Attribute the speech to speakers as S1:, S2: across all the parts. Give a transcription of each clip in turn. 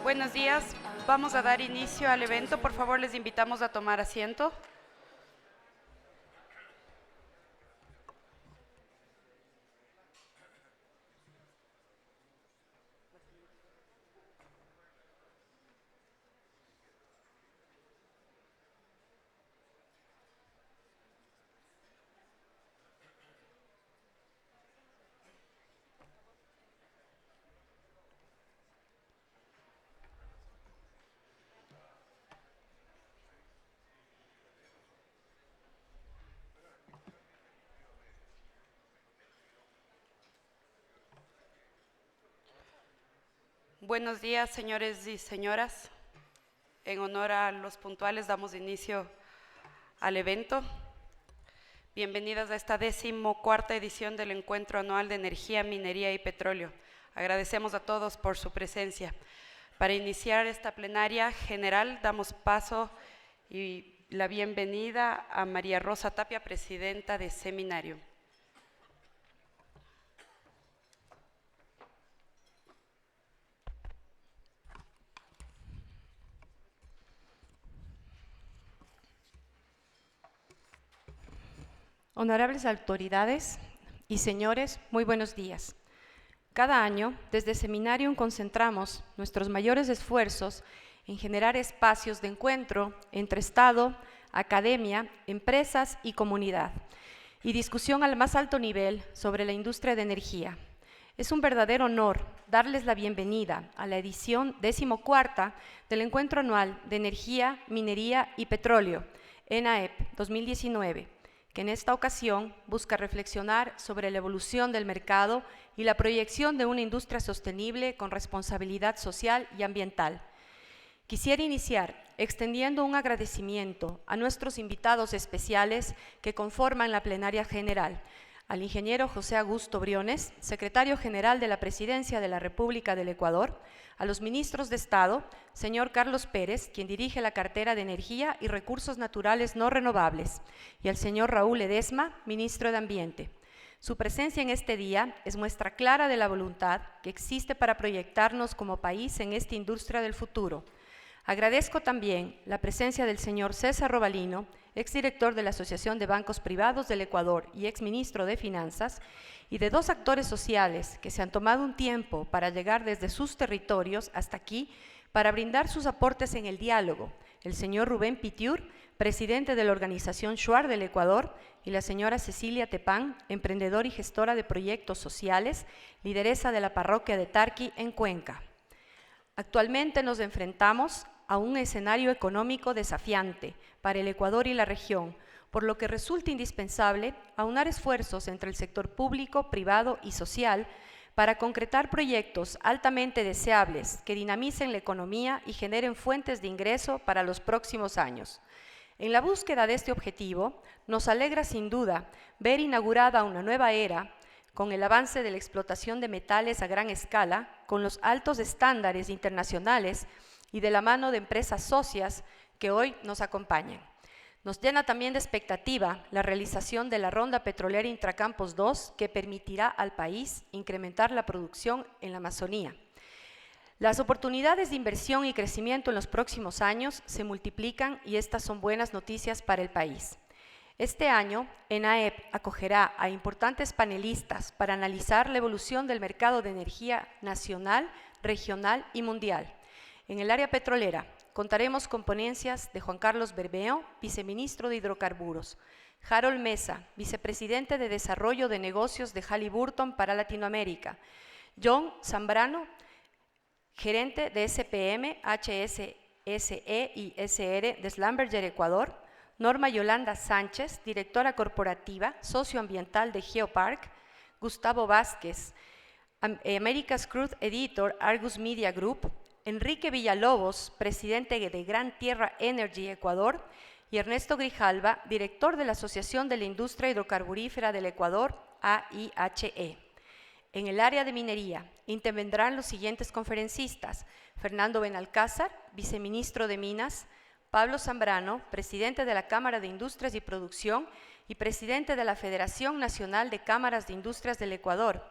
S1: Buenos días, vamos a dar inicio al evento. Por favor, les invitamos a tomar asiento. Buenos días, señores y señoras. En honor a los puntuales, damos inicio al evento. Bienvenidas a esta 14ª edición del Encuentro Anual de Energía, Minería y Petróleo. Agradecemos a todos por su presencia. Para iniciar esta plenaria general, damos paso y la bienvenida a María Rosa Tapia, presidenta de Seminario.
S2: Honorables autoridades y señores, muy buenos días. Cada año, desde Seminarium concentramos nuestros mayores esfuerzos en generar espacios de encuentro entre Estado, academia, empresas y comunidad, y discusión al más alto nivel sobre la industria de energía. Es un verdadero honor darles la bienvenida a la edición 14ª del Encuentro Anual de Energía, Minería y Petróleo, ENAEP 2019, que en esta ocasión busca reflexionar sobre la evolución del mercado y la proyección de una industria sostenible con responsabilidad social y ambiental. Quisiera iniciar extendiendo un agradecimiento a nuestros invitados especiales que conforman la plenaria general, al ingeniero José Augusto Briones, secretario general de la Presidencia de la República del Ecuador, a los ministros de Estado, señor Carlos Pérez, quien dirige la cartera de Energía y Recursos Naturales No Renovables, y al señor Raúl Ledesma, ministro de Ambiente. Su presencia en este día es muestra clara de la voluntad que existe para proyectarnos como país en esta industria del futuro. Agradezco también la presencia del señor César Robalino, exdirector de la Asociación de Bancos Privados del Ecuador y exministro de Finanzas, y de dos actores sociales que se han tomado un tiempo para llegar desde sus territorios hasta aquí para brindar sus aportes en el diálogo, el señor Rubén Pitiur, presidente de la organización Shuar del Ecuador, y la señora Cecilia Tepán, emprendedora y gestora de proyectos sociales, lideresa de la parroquia de Tarqui en Cuenca. Actualmente nos enfrentamos a un escenario económico desafiante para el Ecuador y la región, por lo que resulta indispensable aunar esfuerzos entre el sector público, privado y social para concretar proyectos altamente deseables que dinamicen la economía y generen fuentes de ingreso para los próximos años. En la búsqueda de este objetivo, nos alegra sin duda ver inaugurada una nueva era con el avance de la explotación de metales a gran escala, con los altos estándares internacionales y de la mano de empresas socias que hoy nos acompañan. Nos llena también de expectativa la realización de la ronda petrolera Intracampos 2, que permitirá al país incrementar la producción en la Amazonía. Las oportunidades de inversión y crecimiento en los próximos años se multiplican y estas son buenas noticias para el país. Este año, ENAEP acogerá a importantes panelistas para analizar la evolución del mercado de energía nacional, regional y mundial. En el área petrolera, contaremos con ponencias de Juan Carlos Bermeo, viceministro de Hidrocarburos, Harold Mesa, vicepresidente de Desarrollo de Negocios de Halliburton para Latinoamérica, John Zambrano, gerente de SPM, HSSE y SR de Schlumberger Ecuador, Norma Yolanda Sánchez, directora corporativa socioambiental de Geopark, Gustavo Vázquez, America's Crude Editor, Argus Media Group, Enrique Villalobos, presidente de Gran Tierra Energy Ecuador, y Ernesto Grijalva, director de la Asociación de la Industria Hidrocarburífera del Ecuador, AIHE. En el área de minería intervendrán los siguientes conferencistas: Fernando Benalcázar, viceministro de Minas, Pablo Zambrano, presidente de la Cámara de Industrias y Producción y presidente de la Federación Nacional de Cámaras de Industrias del Ecuador,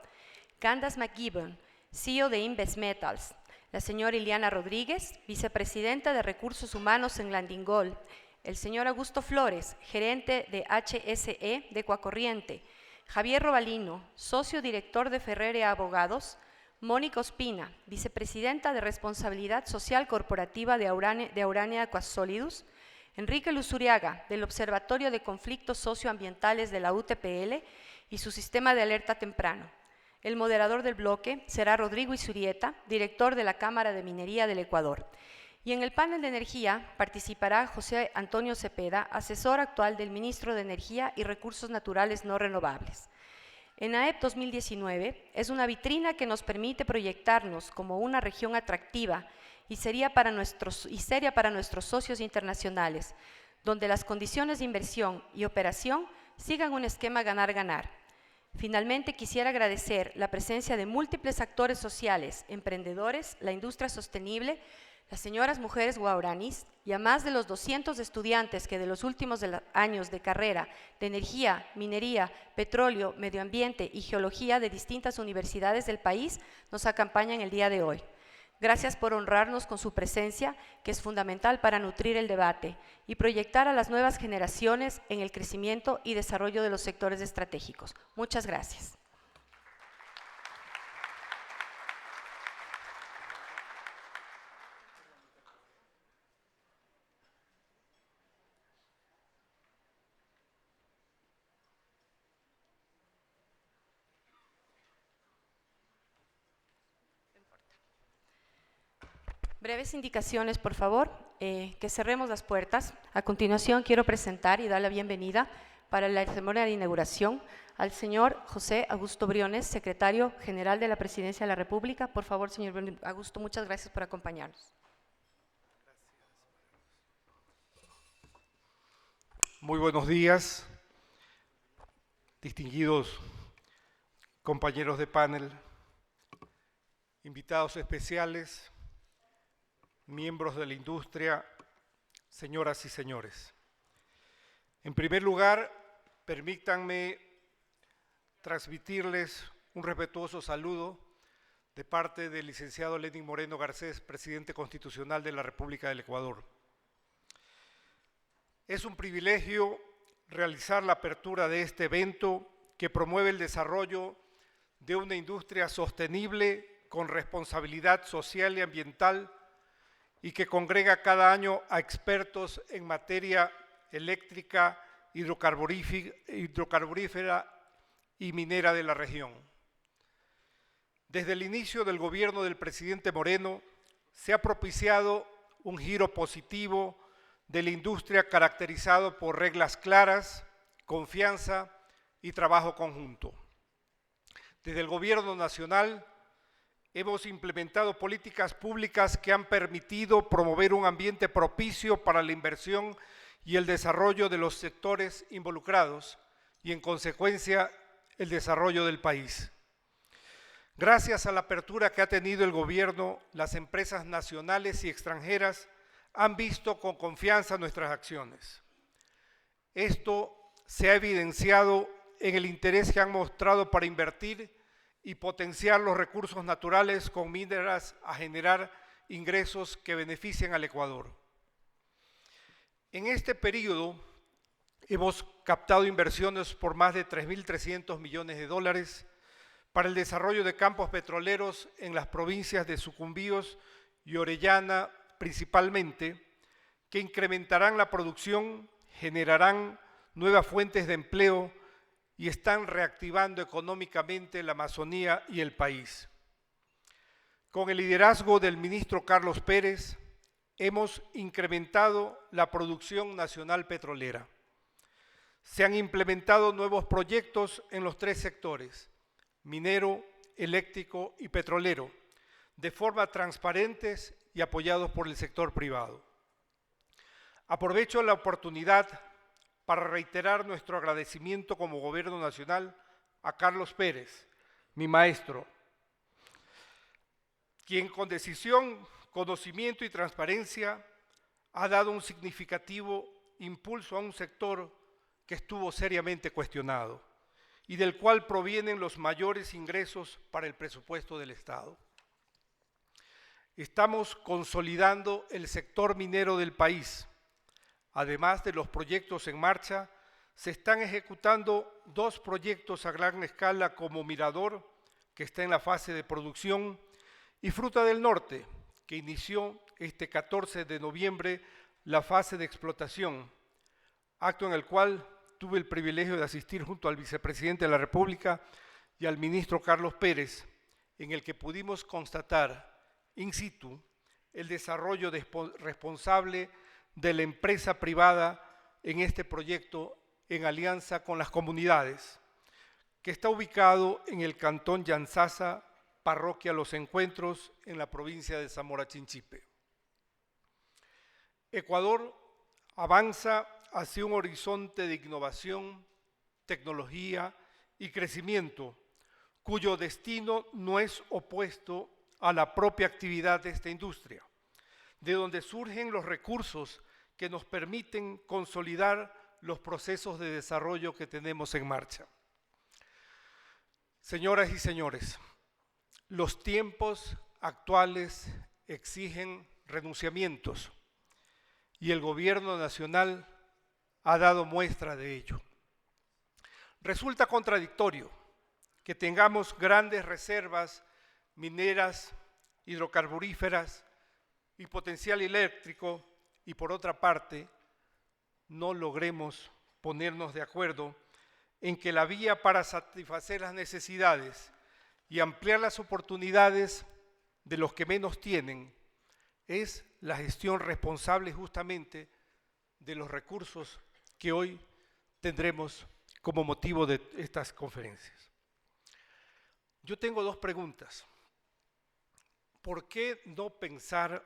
S2: Candace McGibbon, CEO de Invest Metals, la señora Iliana Rodríguez, vicepresidenta de Recursos Humanos en Landingol, el señor Augusto Flores, gerente de HSE de Ecuacorriente, Javier Robalino, socio director de Ferrere Abogados, Mónica Ospina, vicepresidenta de Responsabilidad Social Corporativa de Aurania Aquasólidus, Enrique Luzuriaga, del Observatorio de Conflictos Socioambientales de la UTPL y su sistema de alerta temprano. El moderador del bloque será Rodrigo Isurieta, director de la Cámara de Minería del Ecuador. Y en el panel de energía participará José Antonio Cepeda, asesor actual del Ministro de Energía y Recursos Naturales No Renovables. ENAEP 2019 es una vitrina que nos permite proyectarnos como una región atractiva y seria para nuestros socios internacionales, donde las condiciones de inversión y operación sigan un esquema ganar-ganar. Finalmente, quisiera agradecer la presencia de múltiples actores sociales, emprendedores, la industria sostenible, las señoras mujeres guaraníes y a más de los 200 estudiantes que de los últimos años de carrera de energía, minería, petróleo, medio ambiente y geología de distintas universidades del país nos acompañan el día de hoy. Gracias por honrarnos con su presencia, que es fundamental para nutrir el debate y proyectar a las nuevas generaciones en el crecimiento y desarrollo de los sectores estratégicos. Muchas gracias. Breves indicaciones, por favor, que cerremos las puertas. A continuación, quiero presentar y dar la bienvenida para la ceremonia de inauguración al señor José Augusto Briones, secretario general de la Presidencia de la República. Por favor, señor Augusto, muchas gracias por acompañarnos.
S3: Muy buenos días, distinguidos compañeros de panel, invitados especiales, miembros de la industria, señoras y señores. En primer lugar, permítanme transmitirles un respetuoso saludo de parte del licenciado Lenín Moreno Garcés, presidente constitucional de la República del Ecuador. Es un privilegio realizar la apertura de este evento que promueve el desarrollo de una industria sostenible con responsabilidad social y ambiental y que congrega cada año a expertos en materia eléctrica, hidrocarburífera y minera de la región. Desde el inicio del gobierno del presidente Moreno se ha propiciado un giro positivo de la industria caracterizado por reglas claras, confianza y trabajo conjunto. Desde el gobierno nacional hemos implementado políticas públicas que han permitido promover un ambiente propicio para la inversión y el desarrollo de los sectores involucrados y, en consecuencia, el desarrollo del país. Gracias a la apertura que ha tenido el gobierno, las empresas nacionales y extranjeras han visto con confianza nuestras acciones. Esto se ha evidenciado en el interés que han mostrado para invertir y potenciar los recursos naturales con miras a generar ingresos que beneficien al Ecuador. En este periodo hemos captado inversiones por más de 3.300 millones de dólares para el desarrollo de campos petroleros en las provincias de Sucumbíos y Orellana principalmente, que incrementarán la producción, generarán nuevas fuentes de empleo y están reactivando económicamente la Amazonía y el país. Con el liderazgo del ministro Carlos Pérez, hemos incrementado la producción nacional petrolera. Se han implementado nuevos proyectos en los tres sectores, minero, eléctrico y petrolero, de forma transparentes y apoyados por el sector privado. Aprovecho la oportunidad para reiterar nuestro agradecimiento como Gobierno Nacional a Carlos Pérez, mi maestro, quien con decisión, conocimiento y transparencia ha dado un significativo impulso a un sector que estuvo seriamente cuestionado y del cual provienen los mayores ingresos para el presupuesto del Estado. estamos consolidando el sector minero del país. Además de los proyectos en marcha, se están ejecutando 2 proyectos a gran escala como Mirador, que está en la fase de producción, y Fruta del Norte, que inició este 14 de noviembre la fase de explotación, acto en el cual tuve el privilegio de asistir junto al vicepresidente de la República y al ministro Carlos Pérez, en el que pudimos constatar in situ el desarrollo responsable de la empresa privada en este proyecto en alianza con las comunidades, que está ubicado en el cantón Yanzasa, parroquia Los Encuentros, en la provincia de Zamora Chinchipe. Ecuador avanza hacia un horizonte de innovación, tecnología y crecimiento, cuyo destino no es opuesto a la propia actividad de esta industria, de donde surgen los recursos que nos permiten consolidar los procesos de desarrollo que tenemos en marcha. Señoras y señores, los tiempos actuales exigen renunciamientos y el gobierno nacional ha dado muestra de ello. Resulta contradictorio que tengamos grandes reservas mineras, hidrocarburíferas y potencial eléctrico y por otra parte no logremos ponernos de acuerdo en que la vía para satisfacer las necesidades y ampliar las oportunidades de los que menos tienen es la gestión responsable justamente de los recursos que hoy tendremos como motivo de estas conferencias. Yo tengo 2 preguntas. ¿Por qué no pensar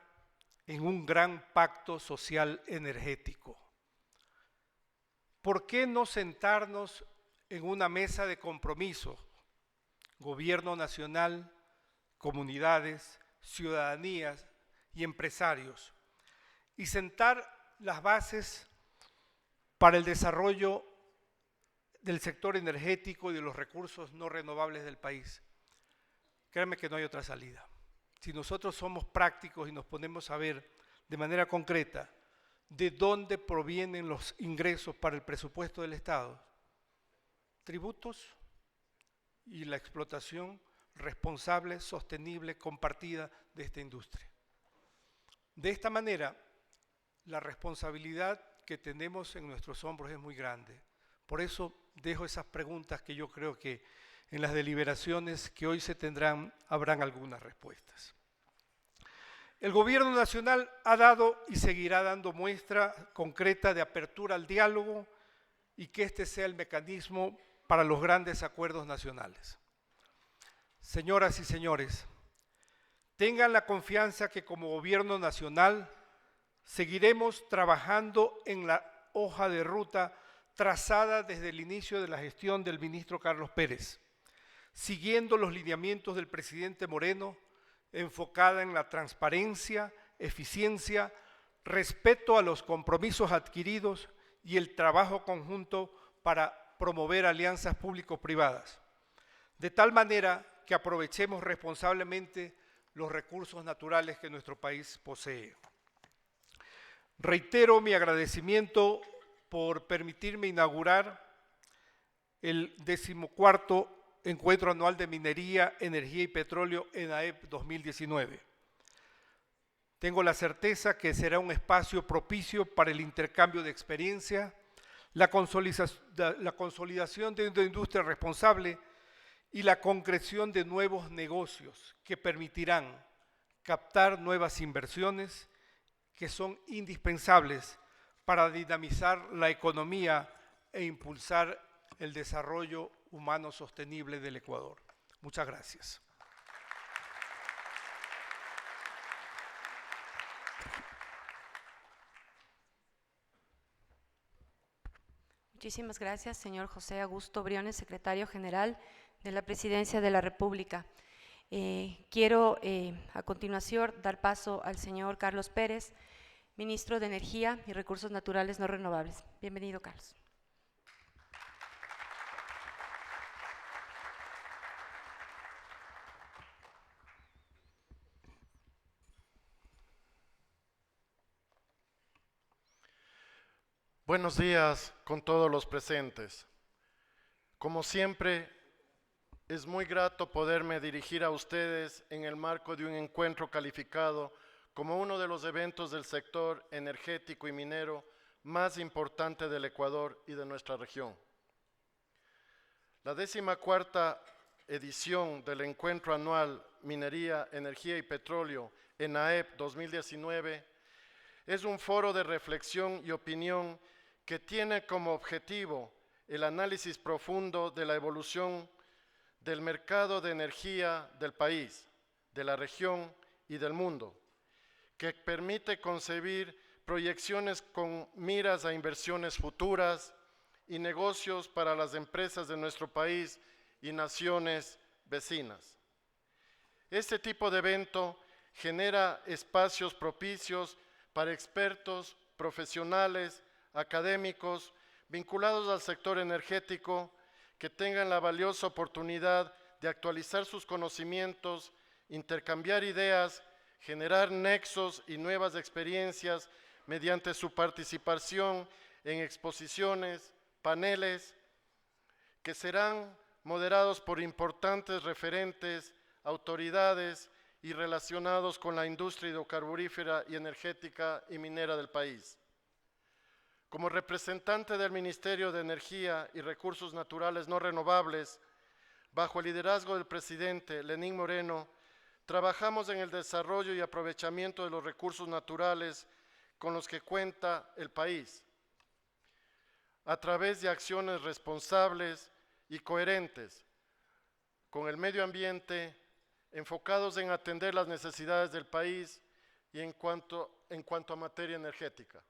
S3: en un gran pacto social energético? ¿Por qué no sentarnos en una mesa de compromiso, gobierno nacional, comunidades, ciudadanías y empresarios, y sentar las bases para el desarrollo del sector energético y de los recursos no renovables del país? Créanme que no hay otra salida. Si nosotros somos prácticos y nos ponemos a ver de manera concreta de dónde provienen los ingresos para el presupuesto del Estado, tributos y la explotación responsable, sostenible, compartida de esta industria. De esta manera, la responsabilidad que tenemos en nuestros hombros es muy grande. Por eso dejo esas preguntas que yo creo que en las deliberaciones que hoy se tendrán habrán algunas respuestas. El gobierno nacional ha dado y seguirá dando muestra concreta de apertura al diálogo y que este sea el mecanismo para los grandes acuerdos nacionales. Señoras y señores, tengan la confianza que como gobierno nacional seguiremos trabajando en la hoja de ruta trazada desde el inicio de la gestión del ministro Carlos Pérez, siguiendo los lineamientos del presidente Moreno, enfocada en la transparencia, eficiencia, respeto a los compromisos adquiridos y el trabajo conjunto para promover alianzas público-privadas, de tal manera que aprovechemos responsablemente los recursos naturales que nuestro país posee. Reitero mi agradecimiento por permitirme inaugurar el 14º Encuentro Anual de Minería, Energía y Petróleo ENAEP 2019. Tengo la certeza que será un espacio propicio para el intercambio de experiencia, la consolidación de una industria responsable y la concreción de nuevos negocios que permitirán captar nuevas inversiones que son indispensables para dinamizar la economía e impulsar el desarrollo humano sostenible del Ecuador. Muchas gracias.
S2: Muchísimas gracias, señor José Augusto Briones, secretario general de la Presidencia de la República. Quiero a continuación dar paso al señor Carlos Pérez, ministro de Energía y Recursos Naturales No Renovables. Bienvenido, Carlos.
S4: Buenos días con todos los presentes. Como siempre, es muy grato poderme dirigir a ustedes en el marco de un encuentro calificado como uno de los eventos del sector energético y minero más importante del Ecuador y de nuestra región. La 14ª edición del Encuentro Anual Minería, Energía y Petróleo, ENAEP 2019, es un foro de reflexión y opinión que tiene como objetivo el análisis profundo de la evolución del mercado de energía del país, de la región y del mundo, que permite concebir proyecciones con miras a inversiones futuras y negocios para las empresas de nuestro país y naciones vecinas. Este tipo de evento genera espacios propicios para expertos, profesionales, académicos, vinculados al sector energético, que tengan la valiosa oportunidad de actualizar sus conocimientos, intercambiar ideas, generar nexos y nuevas experiencias mediante su participación en exposiciones, paneles, que serán moderados por importantes referentes, autoridades y relacionados con la industria hidrocarburífera y energética y minera del país. Como representante del Ministerio de Energía y Recursos Naturales No Renovables, bajo el liderazgo del presidente Lenín Moreno, trabajamos en el desarrollo y aprovechamiento de los recursos naturales con los que cuenta el país, a través de acciones responsables y coherentes con el medio ambiente, enfocados en atender las necesidades del país y en cuanto a materia energética.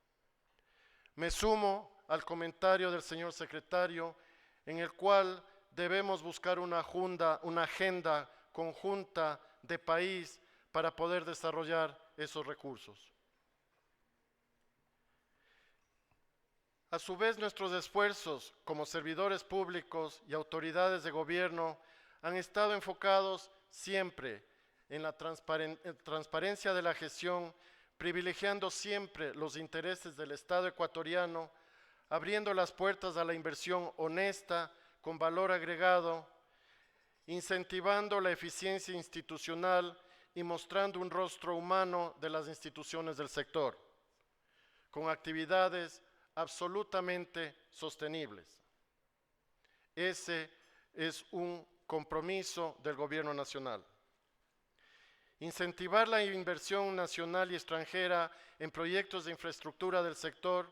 S4: Me sumo al comentario del señor secretario, en el cual debemos buscar una agenda conjunta de país para poder desarrollar esos recursos. A su vez, nuestros esfuerzos como servidores públicos y autoridades de gobierno han estado enfocados siempre en la transparencia de la gestión, privilegiando siempre los intereses del Estado ecuatoriano, abriendo las puertas a la inversión honesta, con valor agregado, incentivando la eficiencia institucional y mostrando un rostro humano de las instituciones del sector, con actividades absolutamente sostenibles. Ese es un compromiso del Gobierno Nacional. Incentivar la inversión nacional y extranjera en proyectos de infraestructura del sector,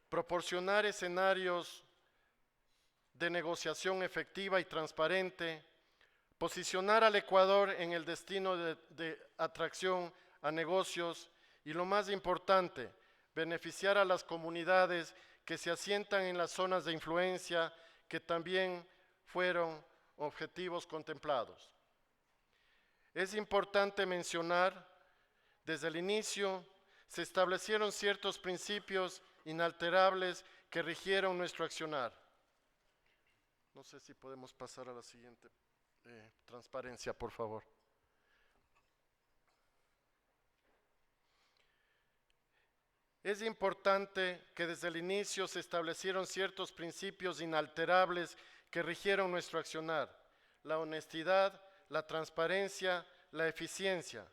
S4: proporcionar escenarios de negociación efectiva y transparente, posicionar al Ecuador en el destino de atracción a negocios y, lo más importante, beneficiar a las comunidades que se asientan en las zonas de influencia, que también fueron objetivos contemplados. Es importante mencionar, desde el inicio se establecieron ciertos principios inalterables que rigieron nuestro accionar. No sé si podemos pasar a la siguiente transparencia, por favor. Es importante que desde el inicio se establecieron ciertos principios inalterables que rigieron nuestro accionar: la honestidad, la transparencia, la eficiencia.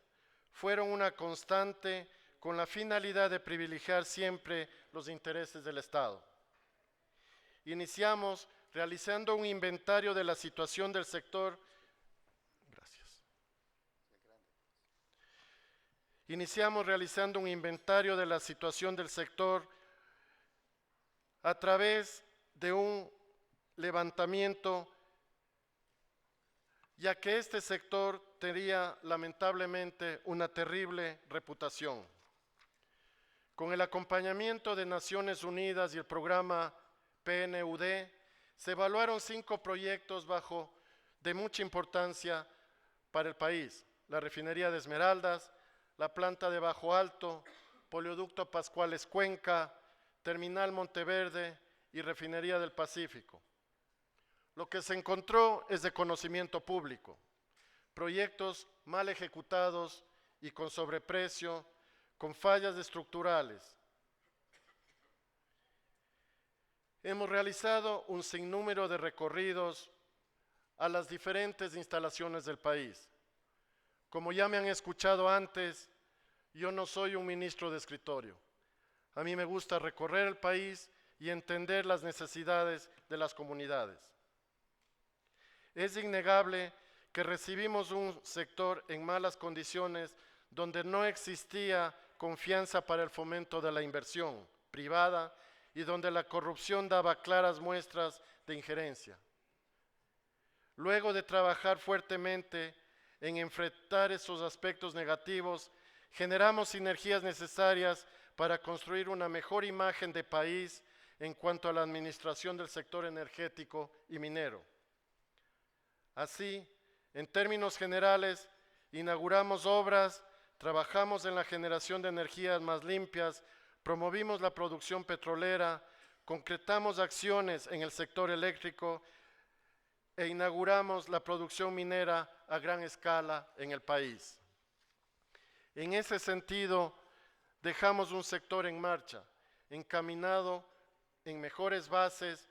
S4: Fueron una constante con la finalidad de privilegiar siempre los intereses del Estado. Iniciamos realizando un inventario de la situación del sector. Iniciamos realizando un inventario de la situación del sector a través de un levantamiento, ya que este sector tenía lamentablemente una terrible reputación. Con el acompañamiento de Naciones Unidas y el programa PNUD, se evaluaron 5 proyectos de mucha importancia para el país: la refinería de Esmeraldas, la planta de Bajo Alto, Polioducto Pascuales Cuenca, Terminal Monteverde y Refinería del Pacífico. Lo que se encontró es de conocimiento público: proyectos mal ejecutados y con sobreprecio, con fallas estructurales. Hemos realizado un sinnúmero de recorridos a las diferentes instalaciones del país. Como ya me han escuchado antes, yo no soy un ministro de escritorio. A mí me gusta recorrer el país y entender las necesidades de las comunidades. Es innegable que recibimos un sector en malas condiciones donde no existía confianza para el fomento de la inversión privada y donde la corrupción daba claras muestras de injerencia. Luego de trabajar fuertemente en enfrentar esos aspectos negativos, generamos sinergias necesarias para construir una mejor imagen de país en cuanto a la administración del sector energético y minero. Así, en términos generales, inauguramos obras, trabajamos en la generación de energías más limpias, promovimos la producción petrolera, concretamos acciones en el sector eléctrico e inauguramos la producción minera a gran escala en el país. En ese sentido, dejamos un sector en marcha, encaminado en mejores bases,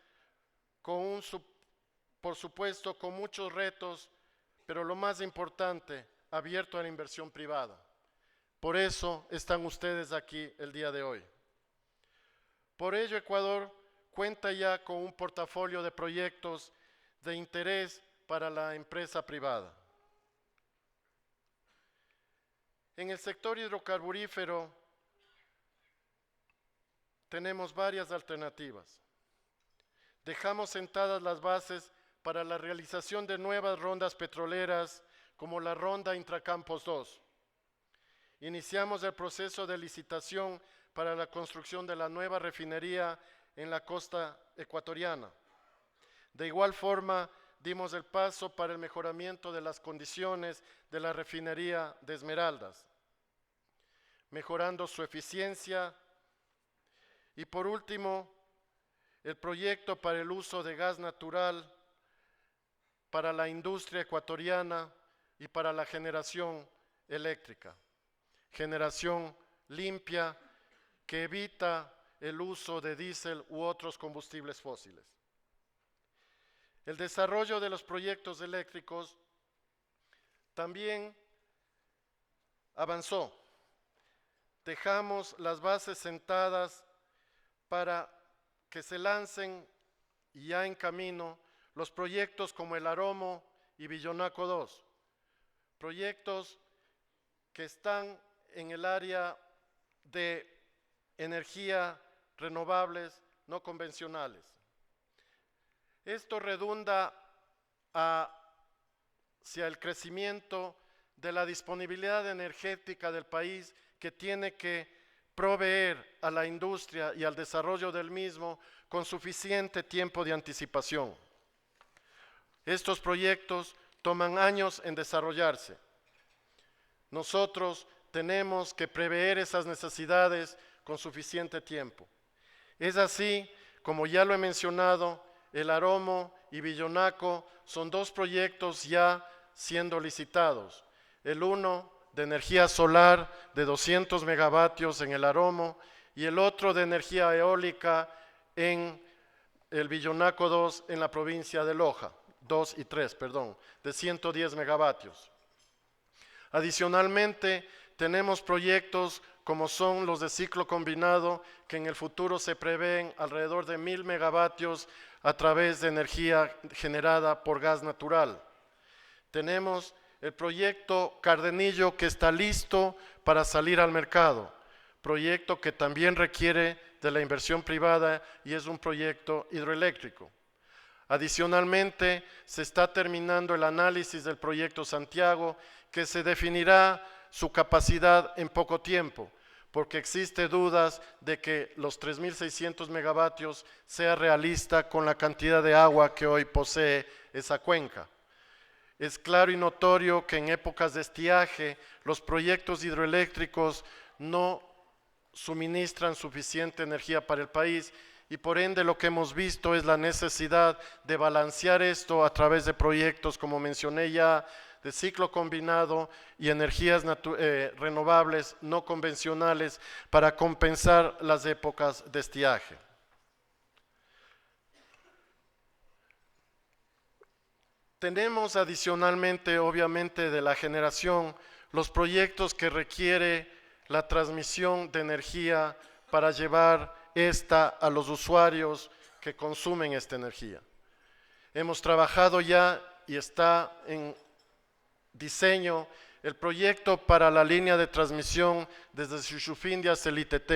S4: por supuesto con muchos retos, pero lo más importante, abierto a la inversión privada. Por eso están ustedes aquí el día de hoy. Por ello, Ecuador cuenta ya con un portafolio de proyectos de interés para la empresa privada. En el sector hidrocarburífero tenemos varias alternativas. Dejamos sentadas las bases para la realización de nuevas rondas petroleras como la ronda Intracampos 2. Iniciamos el proceso de licitación para la construcción de la nueva refinería en la costa ecuatoriana. De igual forma, dimos el paso para el mejoramiento de las condiciones de la refinería de Esmeraldas, mejorando su eficiencia. Y por último, el proyecto para el uso de gas natural para la industria ecuatoriana y para la generación eléctrica. Generación limpia que evita el uso de diésel u otros combustibles fósiles. El desarrollo de los proyectos eléctricos también avanzó. Dejamos las bases sentadas para que se lancen ya en camino los proyectos como el Aromo y Villonaco 2, proyectos que están en el área de energía renovables no convencionales. Esto redunda hacia el crecimiento de la disponibilidad energética del país, que tiene que proveer a la industria y al desarrollo del mismo con suficiente tiempo de anticipación. Estos proyectos toman años en desarrollarse. Nosotros tenemos que prever esas necesidades con suficiente tiempo. Es así, como ya lo he mencionado, el Aromo y Villonaco son dos proyectos ya siendo licitados. El uno de energía solar de 200 megavatios en el Aromo y el otro de energía eólica en el Villonaco 2 en la provincia de Loja, 2 y 3, de 110 megavatios. Adicionalmente, tenemos proyectos como son los de ciclo combinado, que en el futuro se prevén alrededor de 1000 megavatios a través de energía generada por gas natural. Tenemos el proyecto Cardenillo, que está listo para salir al mercado, proyecto que también requiere de la inversión privada y es un proyecto hidroeléctrico. Adicionalmente, se está terminando el análisis del proyecto Santiago, que se definirá su capacidad en poco tiempo, porque existe dudas de que los 3.600 megavatios sea realista con la cantidad de agua que hoy posee esa cuenca. Es claro y notorio que en épocas de estiaje los proyectos hidroeléctricos no suministran suficiente energía para el país y por ende lo que hemos visto es la necesidad de balancear esto a través de proyectos, como mencioné ya, de ciclo combinado y energías renovables no convencionales para compensar las épocas de estiaje. Tenemos adicionalmente, obviamente, de la generación, los proyectos que requiere la transmisión de energía para llevar esta a los usuarios que consumen esta energía. Hemos trabajado ya y está en diseño el proyecto para la línea de transmisión desde Shushufindi hasta el ITT.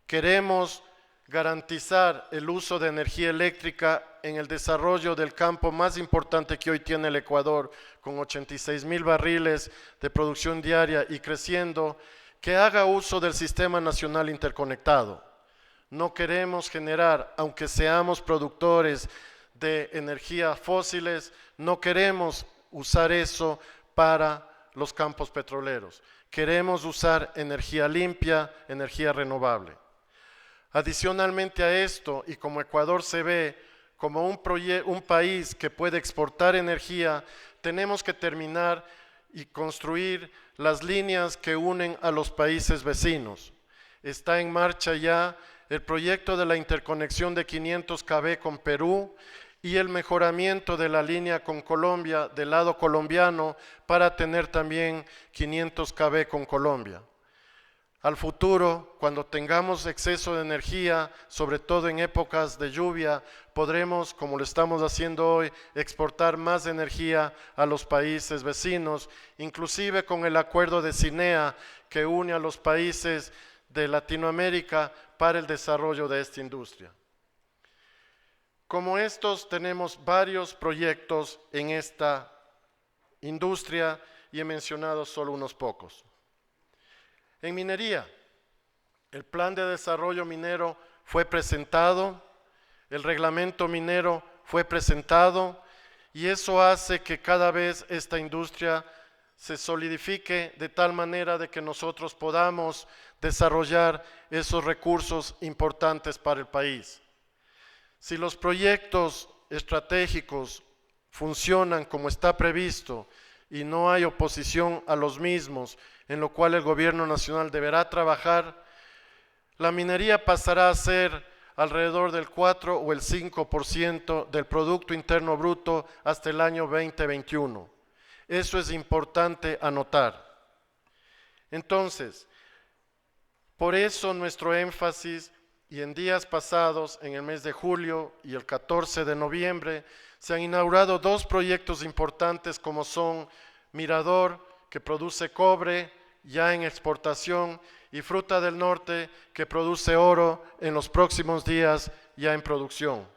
S4: Queremos garantizar el uso de energía eléctrica en el desarrollo del campo más importante que hoy tiene el Ecuador, con 86,000 barriles de producción diaria y creciendo, que haga uso del Sistema Nacional Interconectado. No queremos generar, aunque seamos productores de energía fósiles, no queremos usar eso para los campos petroleros. Queremos usar energía limpia, energía renovable. Adicionalmente a esto, y como Ecuador se ve como un país que puede exportar energía, tenemos que terminar y construir las líneas que unen a los países vecinos. Está en marcha ya el proyecto de la interconexión de 500 kV con Perú y el mejoramiento de la línea con Colombia del lado colombiano para tener también 500 kV con Colombia. Al futuro, cuando tengamos exceso de energía, sobre todo en épocas de lluvia, podremos, como lo estamos haciendo hoy, exportar más energía a los países vecinos, inclusive con el acuerdo de CINEA que une a los países de Latinoamérica para el desarrollo de esta industria. Como estos, tenemos varios proyectos en esta industria y he mencionado solo unos pocos. En minería, el plan de desarrollo minero fue presentado, el reglamento minero fue presentado y eso hace que cada vez esta industria se solidifique de tal manera de que nosotros podamos desarrollar esos recursos importantes para el país. Si los proyectos estratégicos funcionan como está previsto y no hay oposición a los mismos, en lo cual el gobierno nacional deberá trabajar, la minería pasará a ser alrededor del 4 o el 5% del Producto Interno Bruto hasta el año 2021. Eso es importante anotar. Entonces, por eso nuestro énfasis, y en días pasados, en el mes de julio y el 14 de noviembre, se han inaugurado dos proyectos importantes como son Mirador, que produce cobre ya en exportación, y Fruta del Norte, que produce oro en los próximos días ya en producción.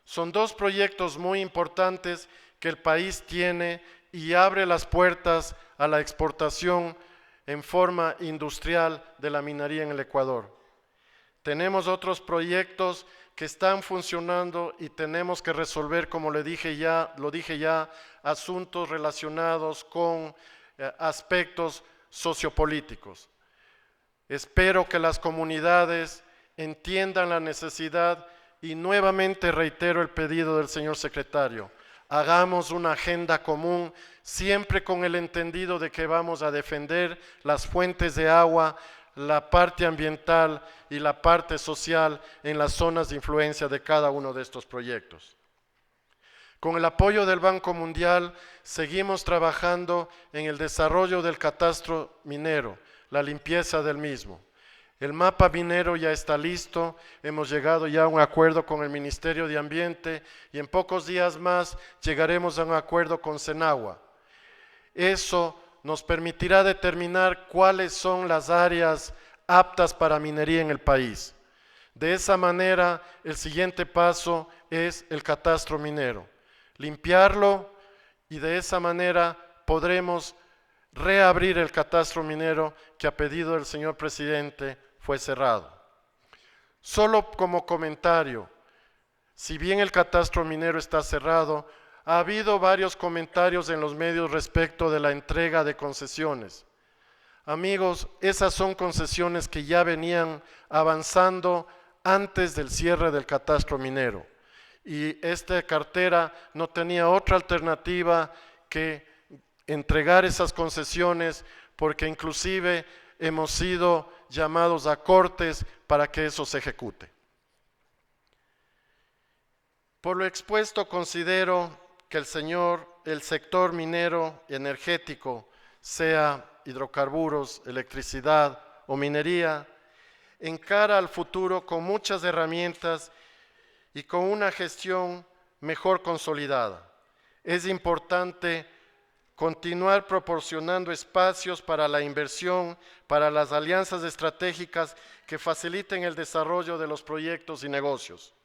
S4: Son dos proyectos muy importantes que el país tiene y abre las puertas a la exportación en forma industrial de la minería en el Ecuador. Tenemos otros proyectos que están funcionando y tenemos que resolver, como lo dije ya, asuntos relacionados con aspectos sociopolíticos. Espero que las comunidades entiendan la necesidad y nuevamente reitero el pedido del señor secretario. Hagamos una agenda común, siempre con el entendido de que vamos a defender las fuentes de agua, la parte ambiental y la parte social en las zonas de influencia de cada uno de estos proyectos. Con el apoyo del Banco Mundial, seguimos trabajando en el desarrollo del catastro minero, la limpieza del mismo. El mapa minero ya está listo, hemos llegado ya a un acuerdo con el Ministerio de Ambiente y en pocos días más llegaremos a un acuerdo con Senagua. Eso nos permitirá determinar cuáles son las áreas aptas para minería en el país. De esa manera, el siguiente paso es el catastro minero. Limpiarlo y de esa manera podremos reabrir el catastro minero que a pedido del señor presidente fue cerrado. Solo como comentario, si bien el catastro minero está cerrado, ha habido varios comentarios en los medios respecto de la entrega de concesiones. Amigos, esas son concesiones que ya venían avanzando antes del cierre del catastro minero. Y esta cartera no tenía otra alternativa que entregar esas concesiones porque inclusive hemos sido llamados a cortes para que eso se ejecute. Por lo expuesto, considero que el sector minero y energético, sea hidrocarburos, electricidad o minería, encara al futuro con muchas herramientas y con una gestión mejor consolidada. Es importante continuar proporcionando espacios para la inversión, para las alianzas estratégicas que faciliten el desarrollo de los proyectos y negocios.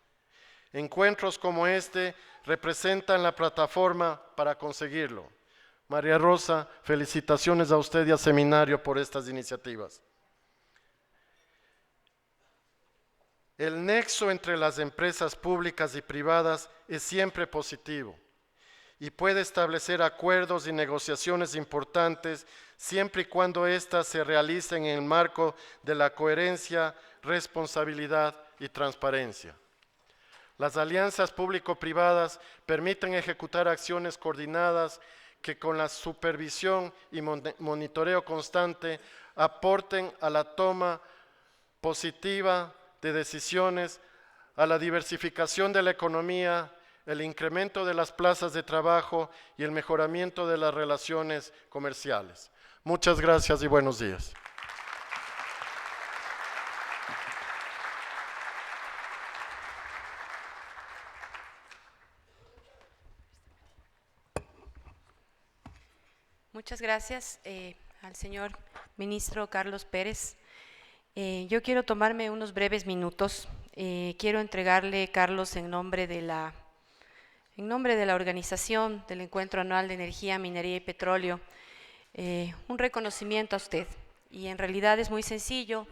S4: Encuentros como este representan la plataforma para conseguirlo. María Rosa, felicitaciones a usted y al seminario por estas iniciativas. El nexo entre las empresas públicas y privadas es siempre positivo y puede establecer acuerdos y negociaciones importantes siempre y cuando éstas se realicen en el marco de la coherencia, responsabilidad y transparencia. Las alianzas público-privadas permiten ejecutar acciones coordinadas que con la supervisión y monitoreo constante aporten a la toma positiva de decisiones, a la diversificación de la economía, el incremento de las plazas de trabajo y el mejoramiento de las relaciones comerciales. Muchas gracias y buenos días.
S2: Muchas gracias al señor ministro Carlos Pérez. Yo quiero tomarme unos breves minutos. Quiero entregarle, Carlos, en nombre de la organización del Encuentro Anual de Energía, Minería y Petróleo, un reconocimiento a usted. Y en realidad es muy sencillo.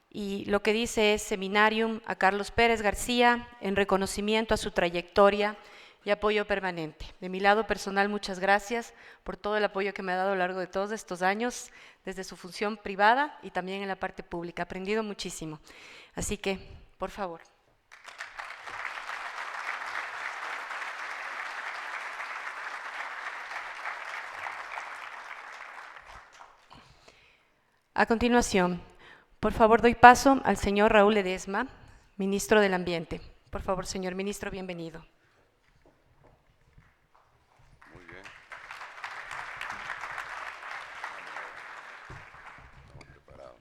S2: Y lo que dice es Seminarium a Carlos Pérez García en reconocimiento a su trayectoria y apoyo permanente. De mi lado personal, muchas gracias por todo el apoyo que me ha dado a lo largo de todos estos años, desde su función privada y también en la parte pública. He aprendido muchísimo. Así que, por favor. A continuación, por favor, doy paso al señor Raúl Ledesma, ministro del Ambiente. Por favor, señor ministro, bienvenido.
S5: Muy bien. Estamos preparados.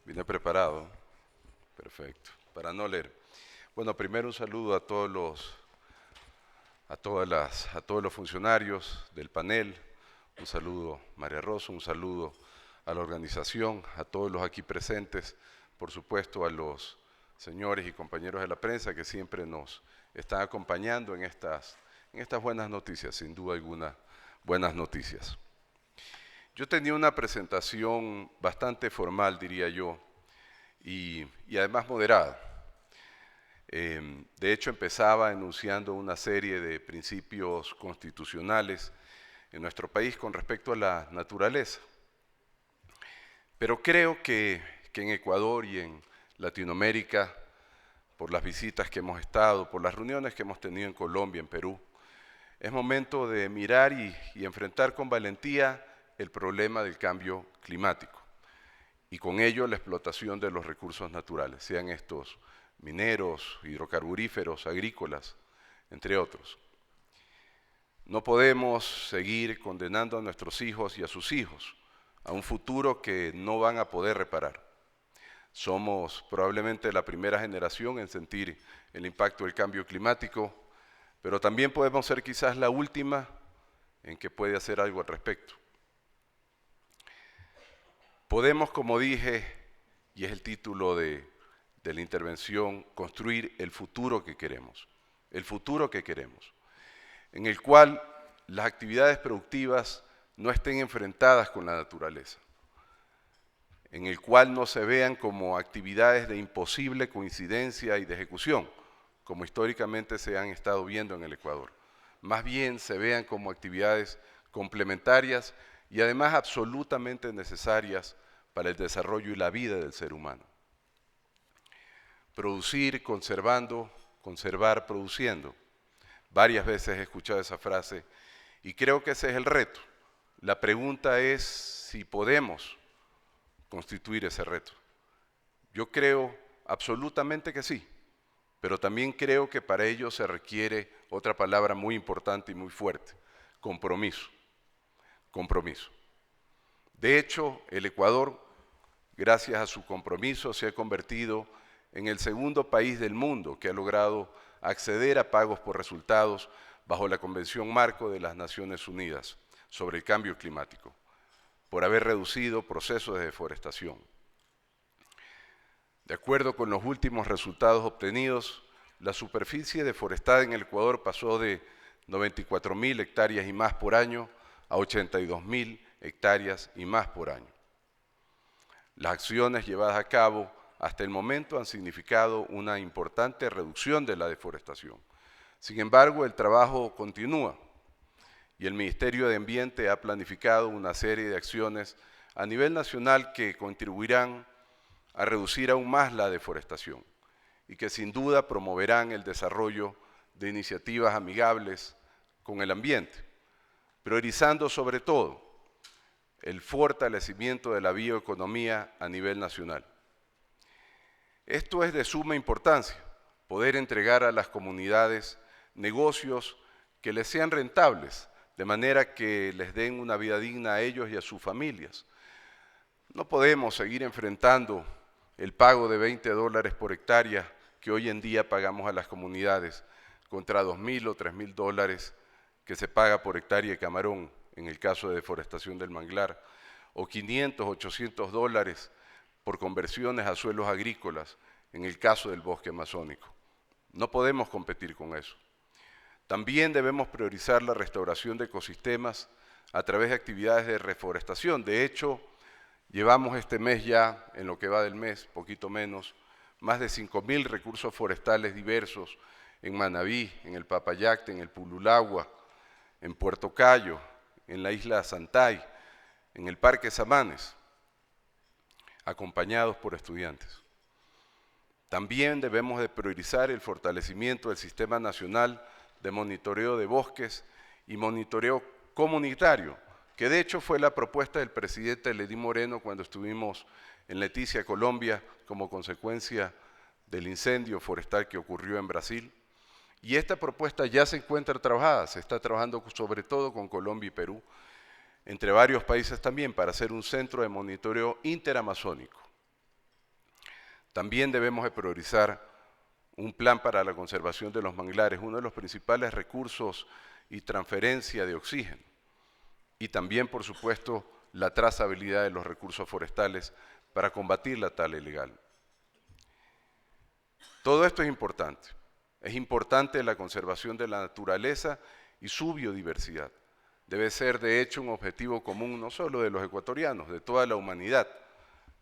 S5: Vine preparado. Perfecto. Para no leer. Bueno, primero un saludo a todos los funcionarios del panel, un saludo María Rosa, un saludo a la organización, a todos los aquí presentes, por supuesto a los señores y compañeros de la prensa que siempre nos están acompañando en estas buenas noticias, sin duda alguna, buenas noticias. Yo tenía una presentación bastante formal, diría yo, y además moderada. De hecho, empezaba enunciando una serie de principios constitucionales en nuestro país con respecto a la naturaleza. Pero creo que en Ecuador y en Latinoamérica, por las visitas que hemos estado, por las reuniones que hemos tenido en Colombia, en Perú, es momento de mirar y enfrentar con valentía el problema del cambio climático y con ello la explotación de los recursos naturales, sean estos mineros, hidrocarburíferos, agrícolas, entre otros. No podemos seguir condenando a nuestros hijos y a sus hijos a un futuro que no van a poder reparar. Somos probablemente la primera generación en sentir el impacto del cambio climático, pero también podemos ser quizás la última en que puede hacer algo al respecto. Podemos, como dije, y es el título de la intervención, construir el futuro que queremos, en el cual las actividades productivas no estén enfrentadas con la naturaleza, en el cual no se vean como actividades de imposible coincidencia y de ejecución, como históricamente se han estado viendo en el Ecuador. Más bien se vean como actividades complementarias y además absolutamente necesarias para el desarrollo y la vida del ser humano. Producir conservando, conservar produciendo. Varias veces he escuchado esa frase y creo que ese es el reto. La pregunta es si podemos constituir ese reto? Yo creo absolutamente que sí, pero también creo que para ello se requiere otra palabra muy importante y muy fuerte: compromiso. Compromiso. De hecho, el Ecuador, gracias a su compromiso, se ha convertido en el segundo país del mundo que ha logrado acceder a pagos por resultados bajo la Convención Marco de las Naciones Unidas sobre el cambio climático, por haber reducido procesos de deforestación. De acuerdo con los últimos resultados obtenidos, la superficie deforestada en el Ecuador pasó de 94.000 hectáreas y más por año a 82.000 hectáreas y más por año. Las acciones llevadas a cabo hasta el momento han significado una importante reducción de la deforestación. Sin embargo, el trabajo continúa y el Ministerio de Ambiente ha planificado una serie de acciones a nivel nacional que contribuirán a reducir aún más la deforestación y que sin duda promoverán el desarrollo de iniciativas amigables con el ambiente, priorizando sobre todo el fortalecimiento de la bioeconomía a nivel nacional. Esto es de suma importancia, poder entregar a las comunidades negocios que les sean rentables, de manera que les den una vida digna a ellos y a sus familias. No podemos seguir enfrentando el pago de $20 por hectárea que hoy en día pagamos a las comunidades contra $2.000 o $3.000 que se paga por hectárea de camarón en el caso de deforestación del manglar, o $500, $800 por conversiones a suelos agrícolas en el caso del bosque amazónico. No podemos competir con eso. También debemos priorizar la restauración de ecosistemas a través de actividades de reforestación. De hecho, llevamos este mes ya, en lo que va del mes, poquito menos, más de 5.000 recursos forestales diversos en Manabí, en el Papayacte, en el Pululagua, en Puerto Cayo, en la isla Santay, en el Parque Samanes, acompañados por estudiantes. También debemos de priorizar el fortalecimiento del Sistema Nacional de Monitoreo de Bosques y Monitoreo Comunitario, que de hecho fue la propuesta del presidente Lenín Moreno cuando estuvimos en Leticia, Colombia, como consecuencia del incendio forestal que ocurrió en Brasil. Y esta propuesta ya se encuentra trabajada, se está trabajando sobre todo con Colombia y Perú, entre varios países también, para hacer un centro de monitoreo interamazónico. También debemos de priorizar un plan para la conservación de los manglares, uno de los principales recursos y transferencia de oxígeno. Y también, por supuesto, la trazabilidad de los recursos forestales para combatir la tala ilegal. Todo esto es importante. Es importante la conservación de la naturaleza y su biodiversidad. Debe ser, de hecho, un objetivo común no solo de los ecuatorianos, de toda la humanidad.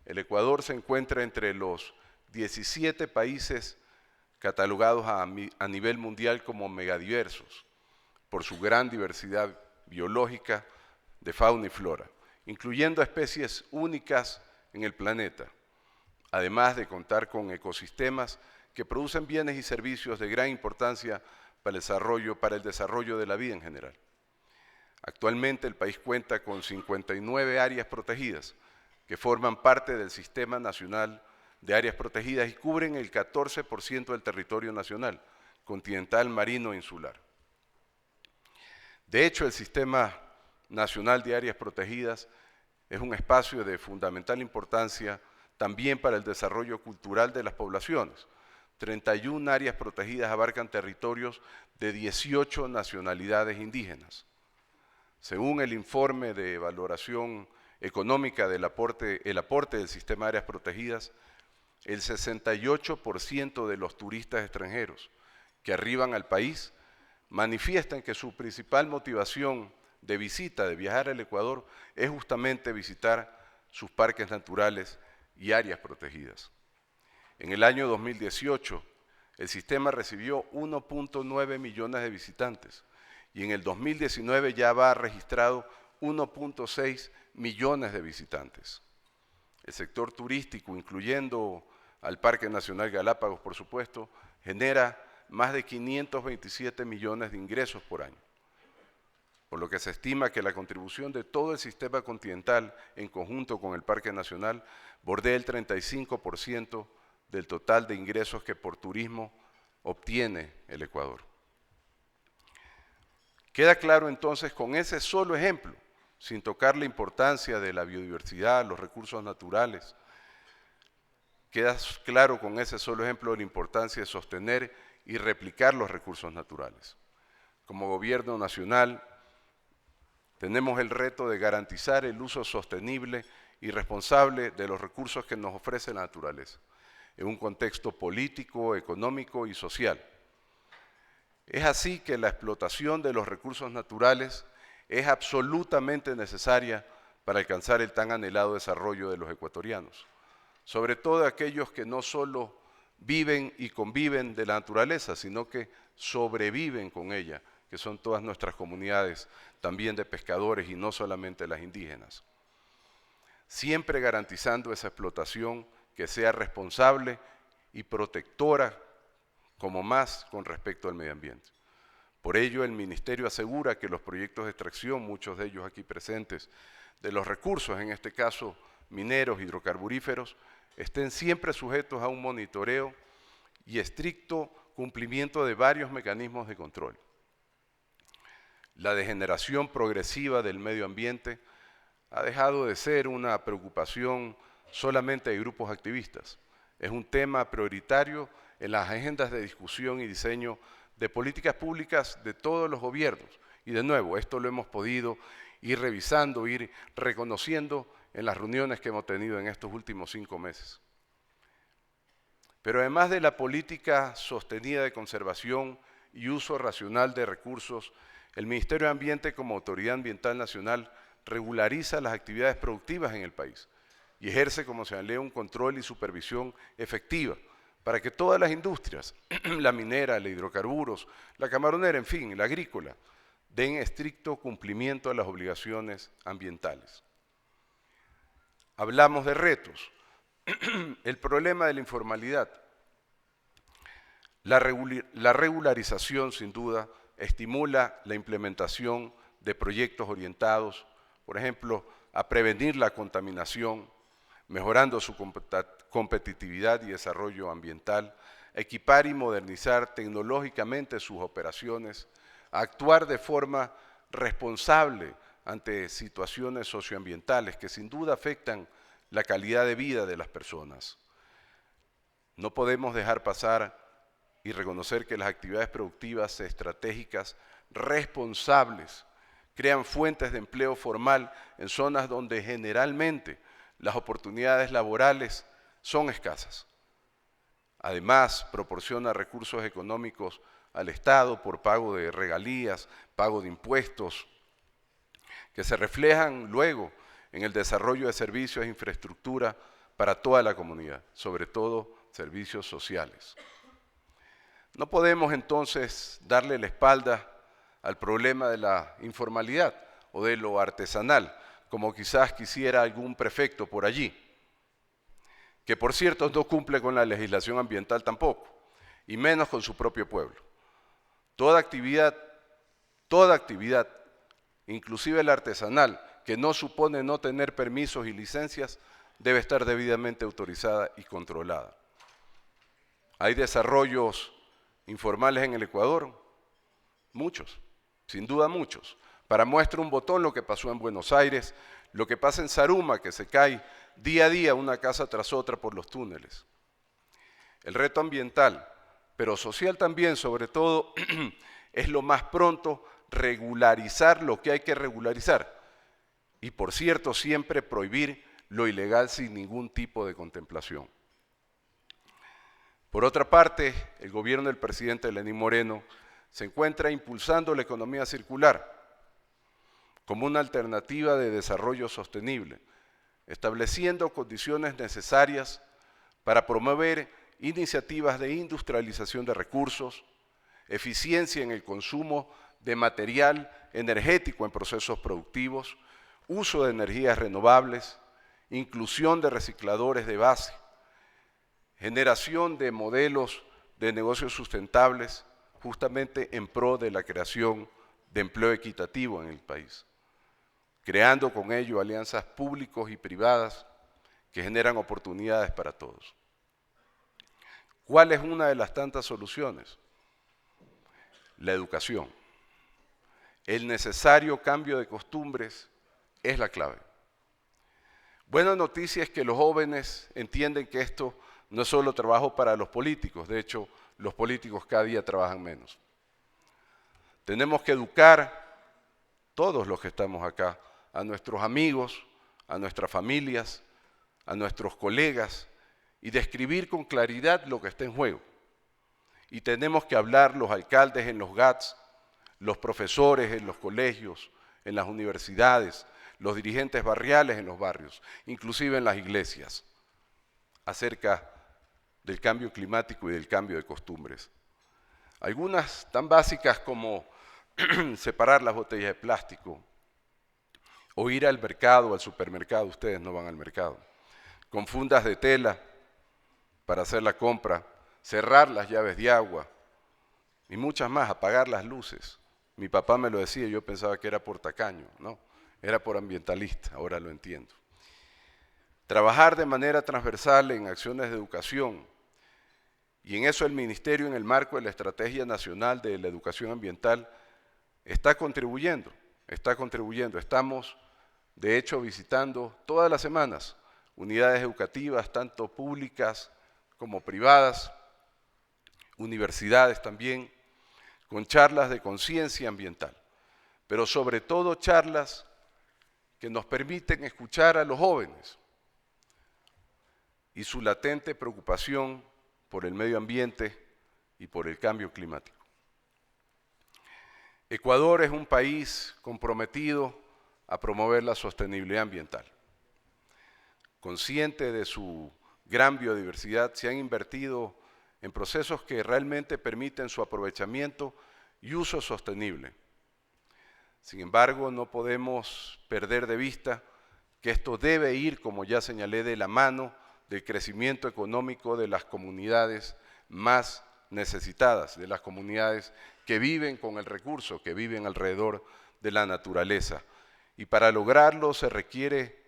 S5: El Ecuador se encuentra entre los 17 países catalogados a nivel mundial como megadiversos, por su gran diversidad biológica de fauna y flora, incluyendo especies únicas en el planeta, además de contar con ecosistemas que producen bienes y servicios de gran importancia para el desarrollo de la vida en general. Actualmente el país cuenta con 59 áreas protegidas que forman parte del Sistema Nacional de Áreas Protegidas y cubren el 14% del territorio nacional, continental, marino e insular. De hecho, el Sistema Nacional de Áreas Protegidas es un espacio de fundamental importancia también para el desarrollo cultural de las poblaciones. 31 áreas protegidas abarcan territorios de 18 nacionalidades indígenas. Según el informe de valoración económica del aporte del Sistema de Áreas Protegidas, el 68% de los turistas extranjeros que arriban al país manifiestan que su principal motivación de visita, de viajar al Ecuador, es justamente visitar sus parques naturales y áreas protegidas. En el año 2018, el sistema recibió 1.9 millones de visitantes y en el 2019 ya va registrado 1.6 millones de visitantes. El sector turístico, incluyendo al Parque Nacional Galápagos, por supuesto, genera más de 527 millones de ingresos por año. por lo que se estima que la contribución de todo el sistema continental en conjunto con el Parque Nacional bordea el 35% del total de ingresos que por turismo obtiene el Ecuador. Queda claro entonces con ese solo ejemplo, sin tocar la importancia de la biodiversidad, los recursos naturales, queda claro con ese solo ejemplo la importancia de sostener y replicar los recursos naturales. Como gobierno nacional, tenemos el reto de garantizar el uso sostenible y responsable de los recursos que nos ofrece la naturaleza, en un contexto político, económico y social. Es así que la explotación de los recursos naturales es absolutamente necesaria para alcanzar el tan anhelado desarrollo de los ecuatorianos, sobre todo aquellos que no solo viven y conviven de la naturaleza, sino que sobreviven con ella, que son todas nuestras comunidades, también de pescadores y no solamente las indígenas. Siempre garantizando esa explotación que sea responsable y protectora como más con respecto al medio ambiente. Por ello, el Ministerio asegura que los proyectos de extracción, muchos de ellos aquí presentes, de los recursos, en este caso mineros, hidrocarburíferos, estén siempre sujetos a un monitoreo y estricto cumplimiento de varios mecanismos de control. La degeneración progresiva del medio ambiente ha dejado de ser una preocupación solamente de grupos activistas. Es un tema prioritario en las agendas de discusión y diseño de políticas públicas de todos los gobiernos. Y de nuevo, esto lo hemos podido ir revisando, ir reconociendo en las reuniones que hemos tenido en estos últimos 5 meses. Pero además de la política sostenida de conservación y uso racional de recursos, el Ministerio de Ambiente como Autoridad Ambiental Nacional regulariza las actividades productivas en el país y ejerce, como señalé, un control y supervisión efectiva para que todas las industrias, la minera, la hidrocarburos, la camaronera, en fin, la agrícola, den estricto cumplimiento a las obligaciones ambientales. Hablamos de retos. El problema de la informalidad. La regularización, sin duda, estimula la implementación de proyectos orientados, por ejemplo, a prevenir la contaminación, mejorando su competitividad y desarrollo ambiental, equipar y modernizar tecnológicamente sus operaciones, actuar de forma responsable ante situaciones socioambientales que sin duda afectan la calidad de vida de las personas. No podemos dejar pasar y reconocer que las actividades productivas estratégicas responsables crean fuentes de empleo formal en zonas donde generalmente las oportunidades laborales son escasas. Además, proporciona recursos económicos al Estado por pago de regalías, pago de impuestos, que se reflejan luego en el desarrollo de servicios e infraestructura para toda la comunidad, sobre todo servicios sociales. No podemos entonces darle la espalda al problema de la informalidad o de lo artesanal, como quizás quisiera algún prefecto por allí, que por cierto no cumple con la legislación ambiental tampoco, y menos con su propio pueblo. Toda actividad, inclusive la artesanal, que no supone no tener permisos y licencias, debe estar debidamente autorizada y controlada. Hay desarrollos informales en el Ecuador, muchos, sin duda muchos. Para muestra un botón lo que pasó en Buenos Aires, lo que pasa en Zaruma, que se cae día a día una casa tras otra por los túneles. El reto ambiental, pero social también, sobre todo, es lo más pronto regularizar lo que hay que regularizar. Y por cierto, siempre prohibir lo ilegal sin ningún tipo de contemplación. Por otra parte, el gobierno del presidente Lenín Moreno se encuentra impulsando la economía circular como una alternativa de desarrollo sostenible, estableciendo condiciones necesarias para promover iniciativas de industrialización de recursos, eficiencia en el consumo de material energético en procesos productivos, uso de energías renovables, inclusión de recicladores de base, generación de modelos de negocios sustentables, justamente en pro de la creación de empleo equitativo en el país, creando con ello alianzas públicos y privadas que generan oportunidades para todos. ¿Cuál es una de las tantas soluciones? La educación. El necesario cambio de costumbres es la clave. Buena noticia es que los jóvenes entienden que esto no es solo trabajo para los políticos, de hecho, los políticos cada día trabajan menos. Tenemos que educar, todos los que estamos acá, a nuestros amigos, a nuestras familias, a nuestros colegas, y describir con claridad lo que está en juego. Y tenemos que hablar los alcaldes en los GATS, los profesores en los colegios, en las universidades, los dirigentes barriales en los barrios, inclusive en las iglesias, acerca del cambio climático y del cambio de costumbres. Algunas tan básicas como separar las botellas de plástico, o ir al mercado, al supermercado, ustedes no van al mercado, con fundas de tela para hacer la compra, cerrar las llaves de agua y muchas más, apagar las luces. Mi papá me lo decía, yo pensaba que era por tacaño, no, era por ambientalista, ahora lo entiendo. Trabajar de manera transversal en acciones de educación, y en eso el Ministerio, en el marco de la Estrategia Nacional de la Educación Ambiental, está contribuyendo. Estamos, de hecho, visitando todas las semanas unidades educativas, tanto públicas como privadas, universidades también, con charlas de conciencia ambiental, pero sobre todo charlas que nos permiten escuchar a los jóvenes y su latente preocupación por el medio ambiente y por el cambio climático. Ecuador es un país comprometido a promover la sostenibilidad ambiental. Consciente de su gran biodiversidad, se han invertido en procesos que realmente permiten su aprovechamiento y uso sostenible. Sin embargo, no podemos perder de vista que esto debe ir, como ya señalé, de la mano del crecimiento económico de las comunidades más necesitadas, de las comunidades que viven con el recurso, que viven alrededor de la naturaleza. Y para lograrlo se requiere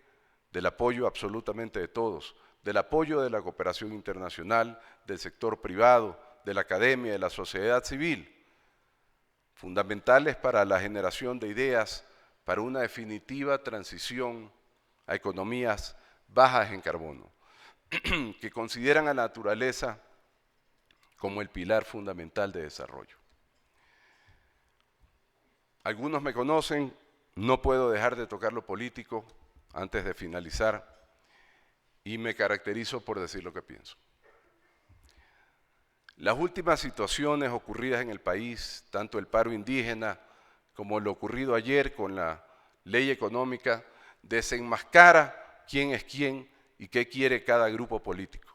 S5: del apoyo absolutamente de todos, del apoyo de la cooperación internacional, del sector privado, de la academia, de la sociedad civil, fundamentales para la generación de ideas para una definitiva transición a economías bajas en carbono, que consideran a la naturaleza como el pilar fundamental de desarrollo. Algunos me conocen, no puedo dejar de tocar lo político antes de finalizar, y me caracterizo por decir lo que pienso. Las últimas situaciones ocurridas en el país, tanto el paro indígena como lo ocurrido ayer con la ley económica, desenmascara quién es quién y qué quiere cada grupo político.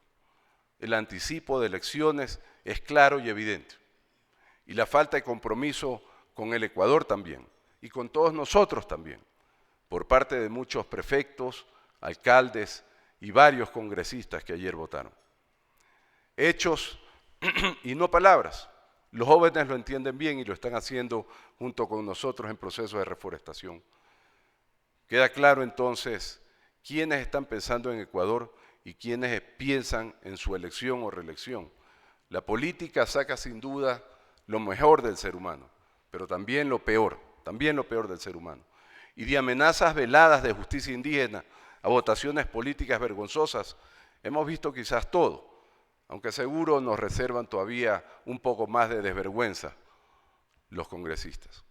S5: El anticipo de elecciones es claro y evidente. Y la falta de compromiso con el Ecuador también, y con todos nosotros también, por parte de muchos prefectos, alcaldes y varios congresistas que ayer votaron. Hechos y no palabras. Los jóvenes lo entienden bien y lo están haciendo junto con nosotros en procesos de reforestación. Queda claro entonces quiénes están pensando en Ecuador y quiénes piensan en su elección o reelección. La política saca sin duda lo mejor del ser humano, pero también lo peor del ser humano. Y de amenazas veladas de justicia indígena a votaciones políticas vergonzosas, hemos visto quizás todo, aunque seguro nos reservan todavía un poco más de desvergüenza los congresistas.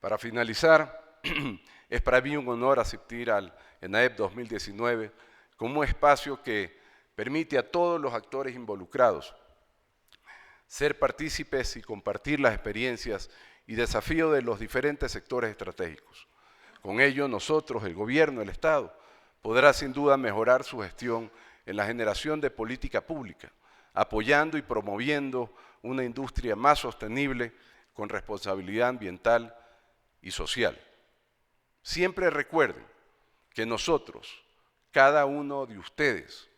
S5: Para finalizar, es para mí un honor asistir al ENAEP 2019 como un espacio que permite a todos los actores involucrados ser partícipes y compartir las experiencias y desafíos de los diferentes sectores estratégicos. Con ello nosotros, el gobierno, el Estado, podrá sin duda mejorar su gestión en la generación de política pública, apoyando y promoviendo una industria más sostenible con responsabilidad ambiental y social. Siempre recuerden que nosotros, cada uno de ustedes,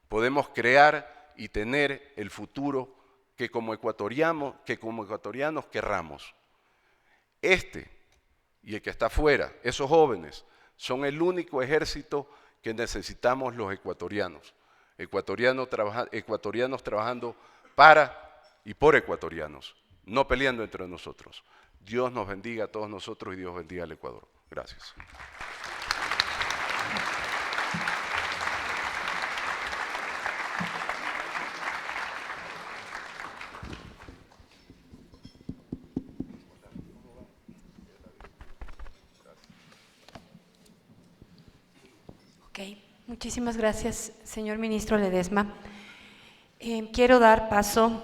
S5: podemos crear y tener el futuro que como ecuatorianos querramos. Este y el que está afuera, esos jóvenes, son el único ejército que necesitamos los ecuatorianos. Ecuatorianos trabajando para y por ecuatorianos, no peleando entre nosotros. Dios nos bendiga a todos nosotros y Dios bendiga al Ecuador. Gracias.
S2: Ok, muchísimas gracias, señor ministro Ledesma. Quiero dar paso,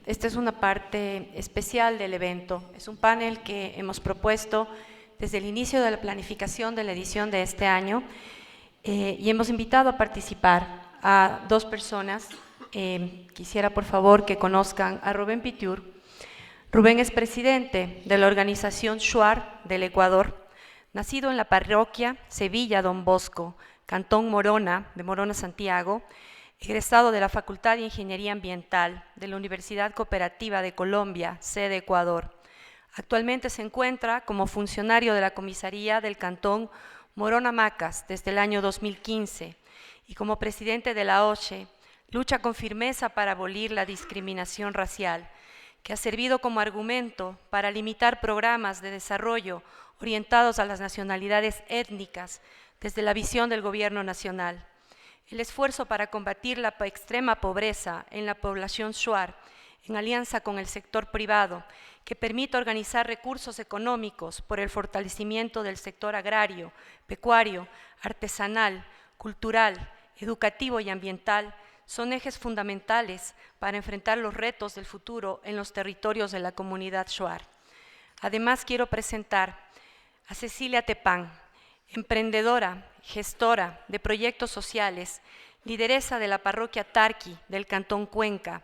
S2: esta es una parte especial del evento, es un panel que hemos propuesto desde el inicio de la planificación de la edición de este año y hemos invitado a participar a dos personas. Quisiera por favor que conozcan a Rubén Pitiur. Rubén es presidente de la organización Shuar del Ecuador, nacido en la parroquia Sevilla Don Bosco, Cantón Morona, de Morona, Santiago, egresado de la Facultad de Ingeniería Ambiental de la Universidad Cooperativa de Colombia, sede Ecuador. Actualmente se encuentra como funcionario de la comisaría del Cantón Morona Macas desde el año 2015 y como presidente de la OCHE, lucha con firmeza para abolir la discriminación racial, que ha servido como argumento para limitar programas de desarrollo orientados a las nacionalidades étnicas desde la visión del gobierno nacional. El esfuerzo para combatir la extrema pobreza en la población shuar, en alianza con el sector privado, que permite organizar recursos económicos por el fortalecimiento del sector agrario, pecuario, artesanal, cultural, educativo y ambiental, son ejes fundamentales para enfrentar los retos del futuro en los territorios de la comunidad shuar. Además, quiero presentar a Cecilia Tepán, emprendedora, gestora de proyectos sociales, lideresa de la parroquia Tarqui del Cantón Cuenca.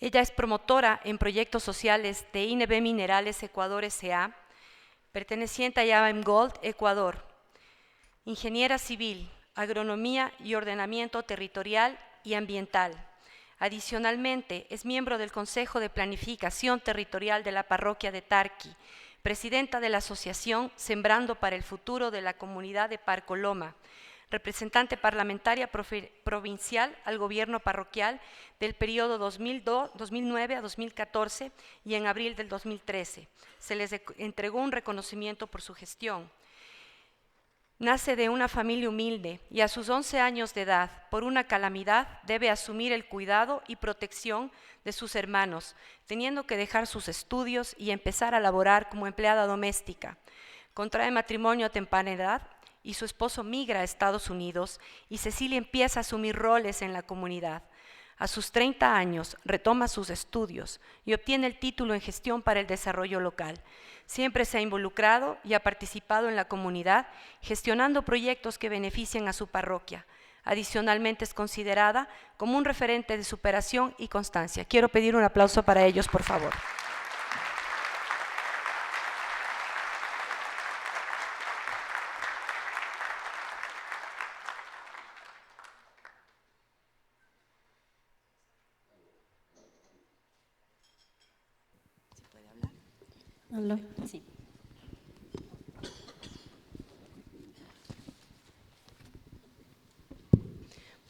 S2: Ella es promotora en proyectos sociales de INB Minerales Ecuador S.A., perteneciente a Yavam Gold Ecuador, ingeniera civil, agronomía y ordenamiento territorial y ambiental. Adicionalmente, es miembro del Consejo de Planificación Territorial de la parroquia de Tarqui, presidenta de la asociación Sembrando para el Futuro de la Comunidad de Parco Loma, representante parlamentaria provincial al gobierno parroquial del periodo 2009 a 2014 y en abril del 2013. Se les entregó un reconocimiento por su gestión. Nace de una familia humilde y a sus 11 años de edad, por una calamidad, debe asumir el cuidado y protección de sus hermanos, teniendo que dejar sus estudios y empezar a laborar como empleada doméstica. Contrae matrimonio a temprana edad y su esposo migra a Estados Unidos y Cecilia empieza a asumir roles en la comunidad. A sus 30 años retoma sus estudios y obtiene el título en gestión para el desarrollo local. Siempre se ha involucrado y ha participado en la comunidad, gestionando proyectos que benefician a su parroquia. Adicionalmente es considerada como un referente de superación y constancia. Quiero pedir un aplauso para ellos, por favor.
S6: Sí.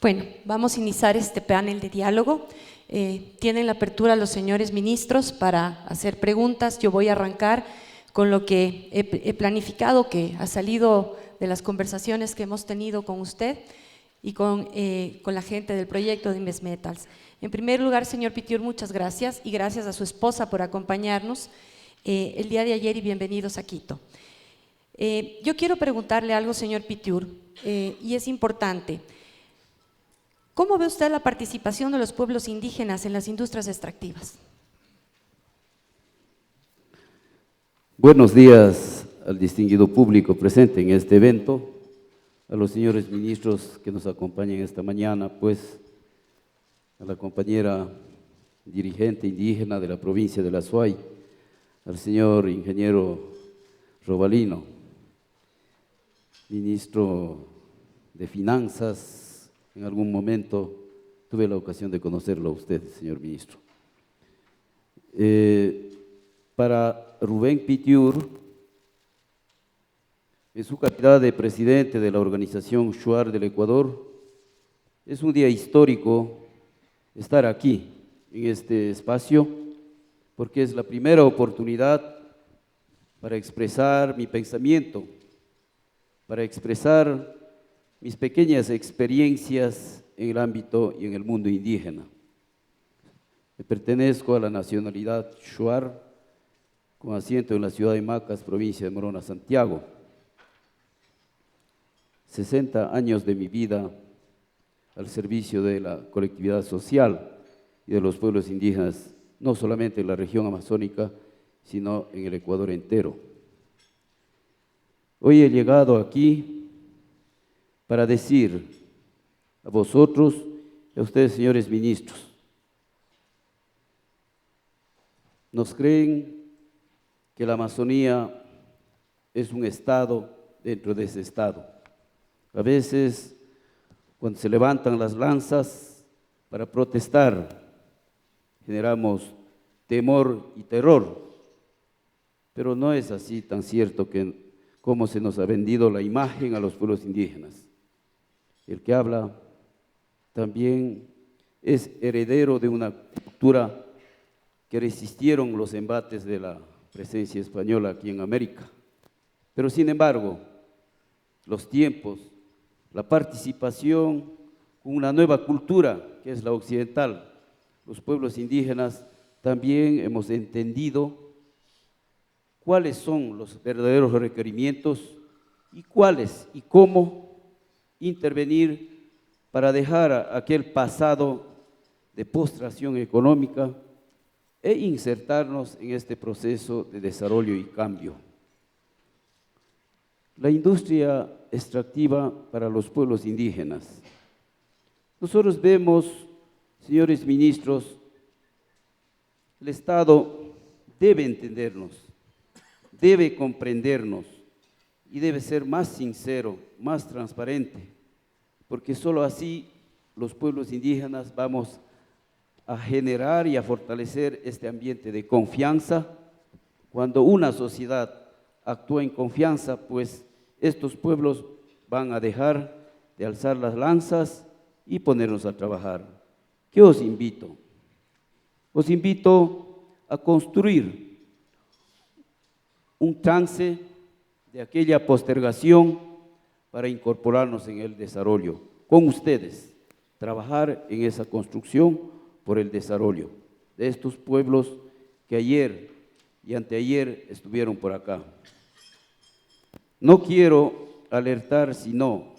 S2: Bueno, vamos a iniciar este panel de diálogo. Tienen la apertura los señores ministros para hacer preguntas. Yo voy a arrancar con lo que he planificado, que ha salido de las conversaciones que hemos tenido con usted y con la gente del proyecto de Investmetals. En primer lugar, señor Pitiur, muchas gracias y gracias a su esposa por acompañarnos el día de ayer y bienvenidos a Quito. Yo quiero preguntarle algo, señor Pitiur, y es importante. ¿Cómo ve usted la participación de los pueblos indígenas en las industrias extractivas?
S7: Buenos días al distinguido público presente en este evento, a los señores ministros que nos acompañan esta mañana, pues a la compañera dirigente indígena de la provincia de La Suay, al señor ingeniero Robalino, ministro de Finanzas. En algún momento tuve la ocasión de conocerlo a usted, señor ministro. para Rubén Pitiur, en su calidad de presidente de la organización Shuar del Ecuador, es un día histórico estar aquí, en este espacio, porque es la primera oportunidad para expresar mi pensamiento, para expresar mis pequeñas experiencias en el ámbito y en el mundo indígena. Pertenezco a la nacionalidad Shuar, con asiento en la ciudad de Macas, provincia de Morona, Santiago. 60 años de mi vida al servicio de la colectividad social y de los pueblos indígenas, no solamente en la región amazónica, sino en el Ecuador entero. Hoy he llegado aquí para decir a vosotros y a ustedes, señores ministros, nos creen que la Amazonía es un estado dentro de ese estado. A veces, cuando se levantan las lanzas para protestar, generamos temor y terror, pero no es así tan cierto como se nos ha vendido la imagen a los pueblos indígenas. El que habla también es heredero de una cultura que resistieron los embates de la presencia española aquí en América. Pero sin embargo, los tiempos, la participación con una nueva cultura, que es la occidental, los pueblos indígenas también hemos entendido cuáles son los verdaderos requerimientos y cuáles y cómo intervenir para dejar aquel pasado de postración económica e insertarnos en este proceso de desarrollo y cambio. La industria extractiva para los pueblos indígenas. Nosotros vemos, señores ministros, el Estado debe entendernos, debe comprendernos y debe ser más sincero, más transparente, porque solo así los pueblos indígenas vamos a generar y a fortalecer este ambiente de confianza. Cuando una sociedad actúa en confianza, pues estos pueblos van a dejar de alzar las lanzas y ponernos a trabajar. ¿Qué os invito? Os invito a construir un trance de aquella postergación para incorporarnos en el desarrollo. Con ustedes, trabajar en esa construcción por el desarrollo de estos pueblos que ayer y anteayer estuvieron por acá. No quiero alertar, sino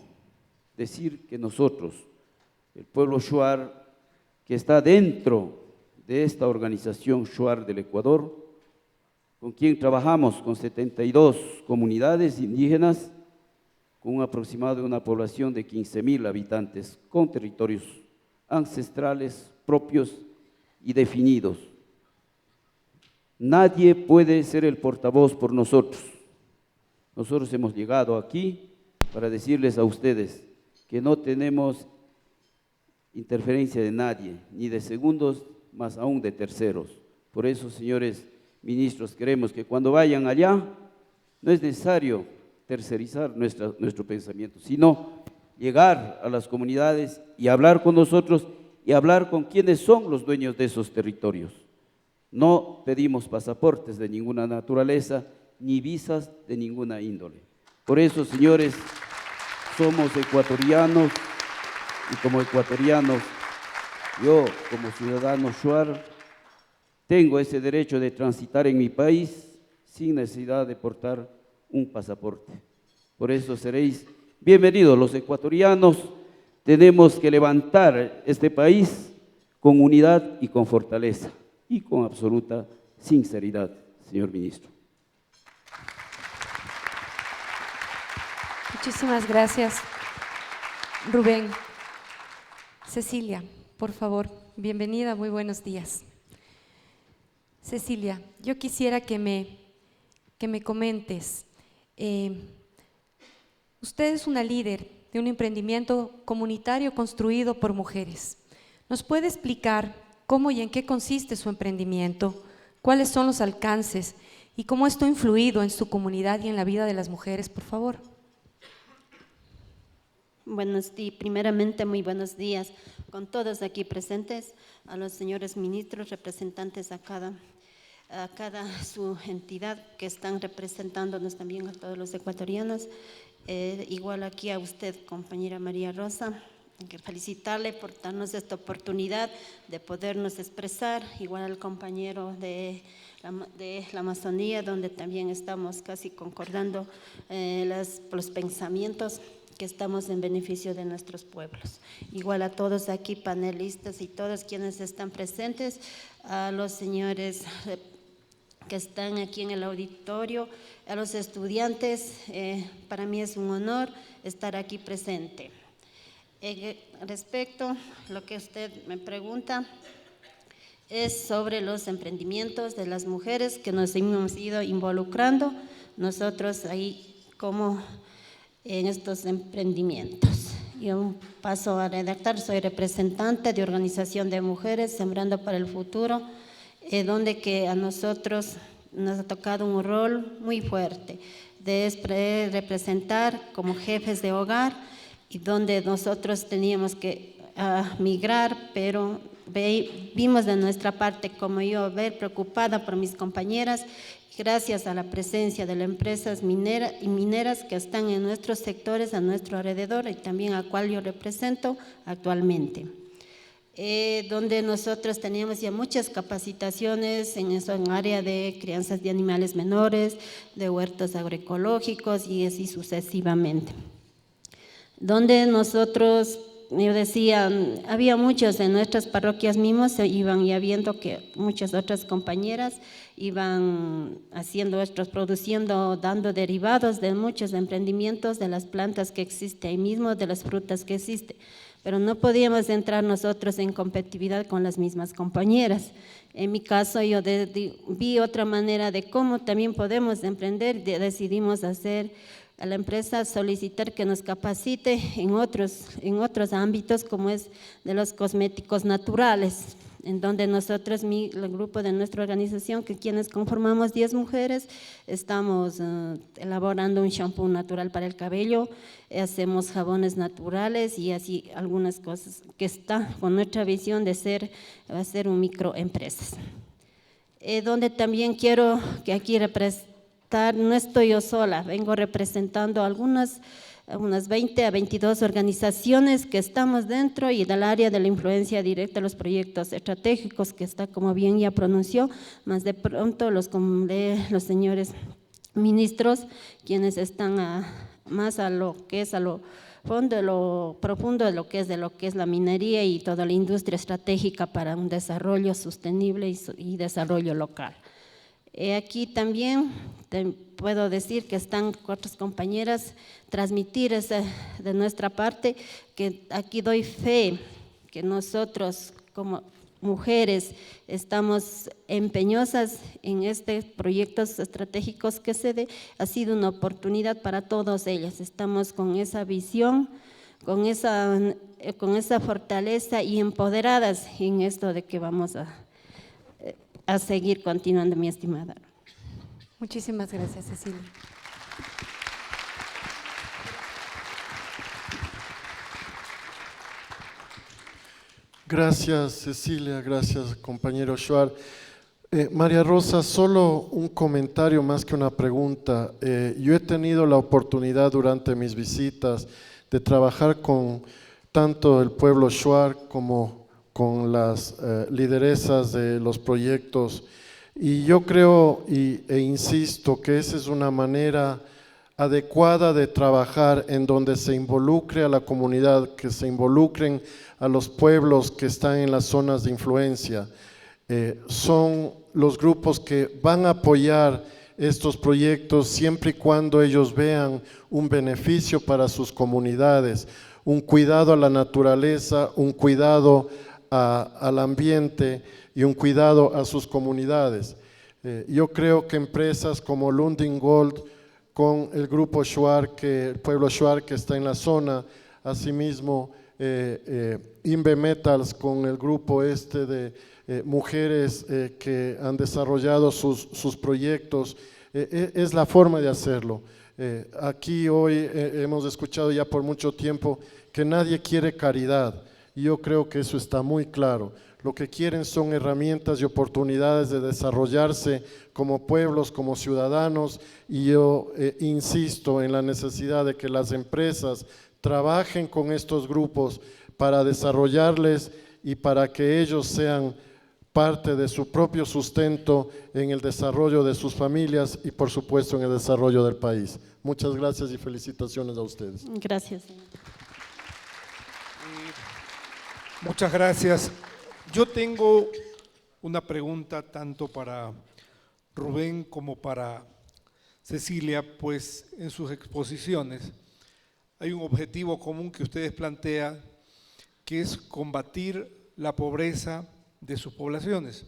S7: decir que nosotros, el pueblo Shuar, que está dentro de esta organización Shuar del Ecuador, con quien trabajamos con 72 comunidades indígenas, con un aproximado de una población de 15.000 habitantes, con territorios ancestrales propios y definidos. Nadie puede ser el portavoz por nosotros. Nosotros hemos llegado aquí para decirles a ustedes que no tenemos interferencia de nadie, ni de segundos, más aún de terceros. Por eso, señores ministros, queremos que cuando vayan allá, no es necesario tercerizar nuestro pensamiento, sino llegar a las comunidades y hablar con nosotros y hablar con quienes son los dueños de esos territorios. No pedimos pasaportes de ninguna naturaleza, ni visas de ninguna índole. Por eso, señores, somos ecuatorianos y como ecuatorianos, yo como ciudadano Shuar, tengo ese derecho de transitar en mi país sin necesidad de portar un pasaporte. Por eso seréis bienvenidos los ecuatorianos. Tenemos que levantar este país con unidad y con fortaleza y con absoluta sinceridad, señor ministro.
S2: Muchísimas gracias, Rubén. Cecilia, por favor, bienvenida, muy buenos días. Cecilia, yo quisiera que me comentes, usted es una líder de un emprendimiento comunitario construido por mujeres. ¿Nos puede explicar cómo y en qué consiste su emprendimiento? ¿Cuáles son los alcances y cómo esto ha influido en su comunidad y en la vida de las mujeres, por favor?
S6: Primeramente, muy buenos días con todos aquí presentes, a los señores ministros, representantes a cada su entidad que están representándonos también a todos los ecuatorianos. Igual aquí a usted, compañera María Rosa, que felicitarle por darnos esta oportunidad de podernos expresar, igual al compañero de la Amazonía, donde también estamos casi concordando los pensamientos que estamos en beneficio de nuestros pueblos. Igual a todos aquí panelistas y todos quienes están presentes, a los señores que están aquí en el auditorio, a los estudiantes, para mí es un honor estar aquí presente. Respecto a lo que usted me pregunta, es sobre los emprendimientos de las mujeres que nos hemos ido involucrando nosotros ahí como en estos emprendimientos. Yo paso a redactar, soy representante de Organización de Mujeres Sembrando para el Futuro, donde que a nosotros nos ha tocado un rol muy fuerte de representar como jefes de hogar, y donde nosotros teníamos que migrar, pero vimos de nuestra parte, como yo, preocupada por mis compañeras, gracias a la presencia de las empresas mineras que están en nuestros sectores, a nuestro alrededor, y también a cual yo represento actualmente. Donde nosotros teníamos ya muchas capacitaciones en área de crianzas de animales menores, de huertos agroecológicos y así sucesivamente. Donde nosotros, yo decía, había muchos en nuestras parroquias mismos, se iban ya viendo que muchas otras compañeras iban haciendo estos, produciendo, dando derivados de muchos emprendimientos de las plantas que existen ahí mismo, de las frutas que existen, pero no podíamos entrar nosotros en competitividad con las mismas compañeras. En mi caso, yo vi otra manera de cómo también podemos emprender, decidimos hacer a la empresa solicitar que nos capacite en otros ámbitos, como es de los cosméticos naturales, en donde nosotros, el grupo de nuestra organización, que quienes conformamos 10 mujeres, estamos elaborando un shampoo natural para el cabello, hacemos jabones naturales y así algunas cosas que está con nuestra visión de hacer un microempresas. Donde también quiero que aquí no estoy yo sola, vengo representando unas 20 a 22 organizaciones que estamos dentro y del área de la influencia directa de los proyectos estratégicos, que está, como bien ya pronunció, más de pronto los señores ministros, quienes están más a lo que es a lo fondo, lo profundo de lo que es la minería y toda la industria estratégica para un desarrollo sostenible y desarrollo local. Aquí también puedo decir que están otras compañeras, transmitir de nuestra parte, que aquí doy fe que nosotros como mujeres estamos empeñosas en estos proyectos estratégicos que ha sido una oportunidad para todas ellas. Estamos con esa visión, con esa fortaleza y empoderadas en esto de que vamos a seguir continuando, mi estimada.
S2: Muchísimas gracias, Cecilia.
S4: Gracias, Cecilia, gracias, compañero Shuar. María Rosa, solo un comentario más que una pregunta. Yo he tenido la oportunidad durante mis visitas de trabajar con tanto el pueblo Shuar como con las lideresas de los proyectos, y yo creo e insisto que esa es una manera adecuada de trabajar en donde se involucre a la comunidad, que se involucren a los pueblos que están en las zonas de influencia. Son los grupos que van a apoyar estos proyectos siempre y cuando ellos vean un beneficio para sus comunidades, un cuidado a la naturaleza, un cuidado al ambiente y un cuidado a sus comunidades. Yo creo que empresas como Lundin Gold, con el grupo Shuar, el pueblo Shuar que está en la zona, asimismo Inve Metals con el grupo de mujeres que han desarrollado sus proyectos, es la forma de hacerlo. Aquí hoy hemos escuchado ya por mucho tiempo que nadie quiere caridad, y yo creo que eso está muy claro. Lo que quieren son herramientas y oportunidades de desarrollarse como pueblos, como ciudadanos, y yo insisto en la necesidad de que las empresas trabajen con estos grupos para desarrollarles y para que ellos sean parte de su propio sustento en el desarrollo de sus familias y por supuesto en el desarrollo del país. Muchas gracias y felicitaciones a ustedes.
S6: Gracias.
S3: Muchas gracias. Yo tengo una pregunta tanto para Rubén como para Cecilia, pues en sus exposiciones hay un objetivo común que ustedes plantean, que es combatir la pobreza de sus poblaciones.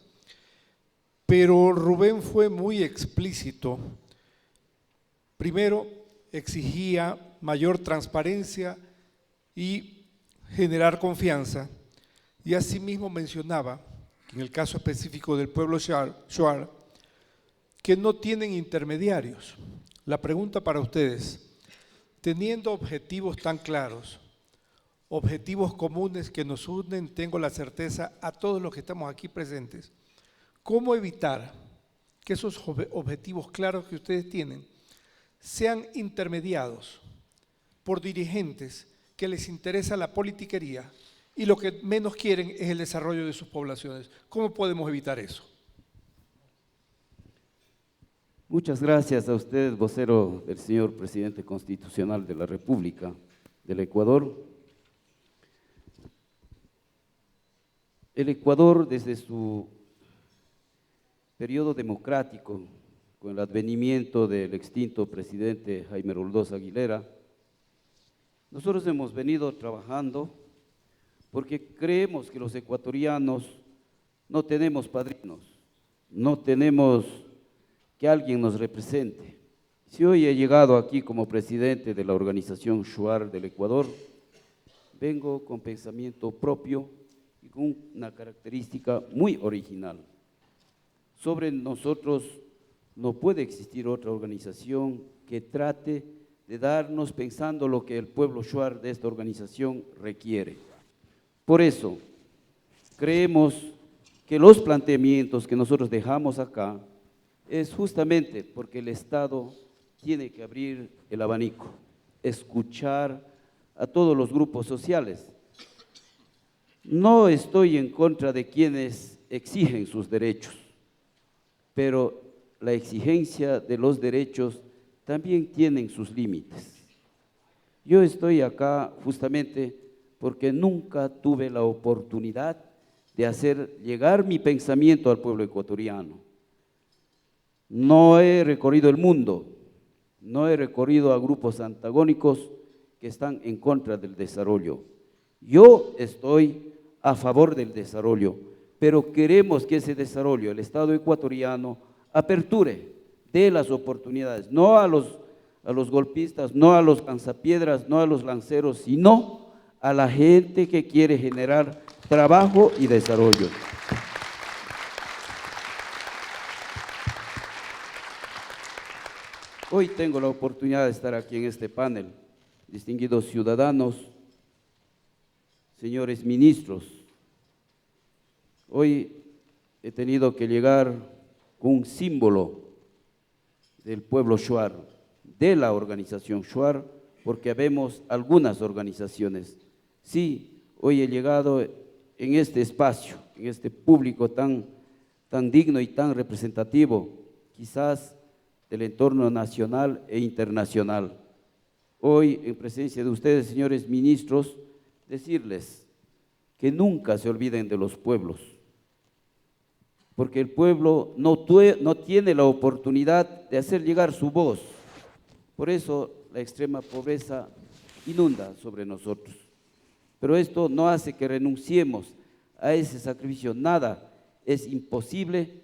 S3: Pero Rubén fue muy explícito. Primero, exigía mayor transparencia y generar confianza. Y asimismo mencionaba, en el caso específico del pueblo Shuar, que no tienen intermediarios. La pregunta para ustedes, teniendo objetivos tan claros, objetivos comunes que nos unen, tengo la certeza, a todos los que estamos aquí presentes, ¿cómo evitar que esos objetivos claros que ustedes tienen sean intermediados por dirigentes que les interesa la politiquería y lo que menos quieren es el desarrollo de sus poblaciones? ¿Cómo podemos evitar eso?
S7: Muchas gracias a usted, vocero del señor presidente constitucional de la República del Ecuador. El Ecuador, desde su periodo democrático, con el advenimiento del extinto presidente Jaime Roldós Aguilera, nosotros hemos venido trabajando porque creemos que los ecuatorianos no tenemos padrinos, no tenemos que alguien nos represente. Si hoy he llegado aquí como presidente de la organización Shuar del Ecuador, vengo con pensamiento propio y con una característica muy original. Sobre nosotros no puede existir otra organización que trate de darnos pensando lo que el pueblo Shuar de esta organización requiere. Por eso, creemos que los planteamientos que nosotros dejamos acá es justamente porque el Estado tiene que abrir el abanico, escuchar a todos los grupos sociales. No estoy en contra de quienes exigen sus derechos, pero la exigencia de los derechos también tienen sus límites. Yo estoy acá justamente porque nunca tuve la oportunidad de hacer llegar mi pensamiento al pueblo ecuatoriano. No he recorrido el mundo, no he recorrido a grupos antagónicos que están en contra del desarrollo. Yo estoy a favor del desarrollo, pero queremos que ese desarrollo, el Estado ecuatoriano, aperture, dé las oportunidades, no a los golpistas, no a los cansapiedras, no a los lanceros, sino a la gente que quiere generar trabajo y desarrollo. Hoy tengo la oportunidad de estar aquí en este panel, distinguidos ciudadanos, señores ministros. Hoy he tenido que llegar con un símbolo del pueblo Shuar, de la organización Shuar, porque habemos algunas organizaciones. Sí, hoy he llegado en este espacio, en este público tan digno y tan representativo, quizás del entorno nacional e internacional. Hoy, en presencia de ustedes, señores ministros, decirles que nunca se olviden de los pueblos, porque el pueblo no tiene la oportunidad de hacer llegar su voz. Por eso la extrema pobreza inunda sobre nosotros. Pero esto no hace que renunciemos a ese sacrificio. Nada es imposible,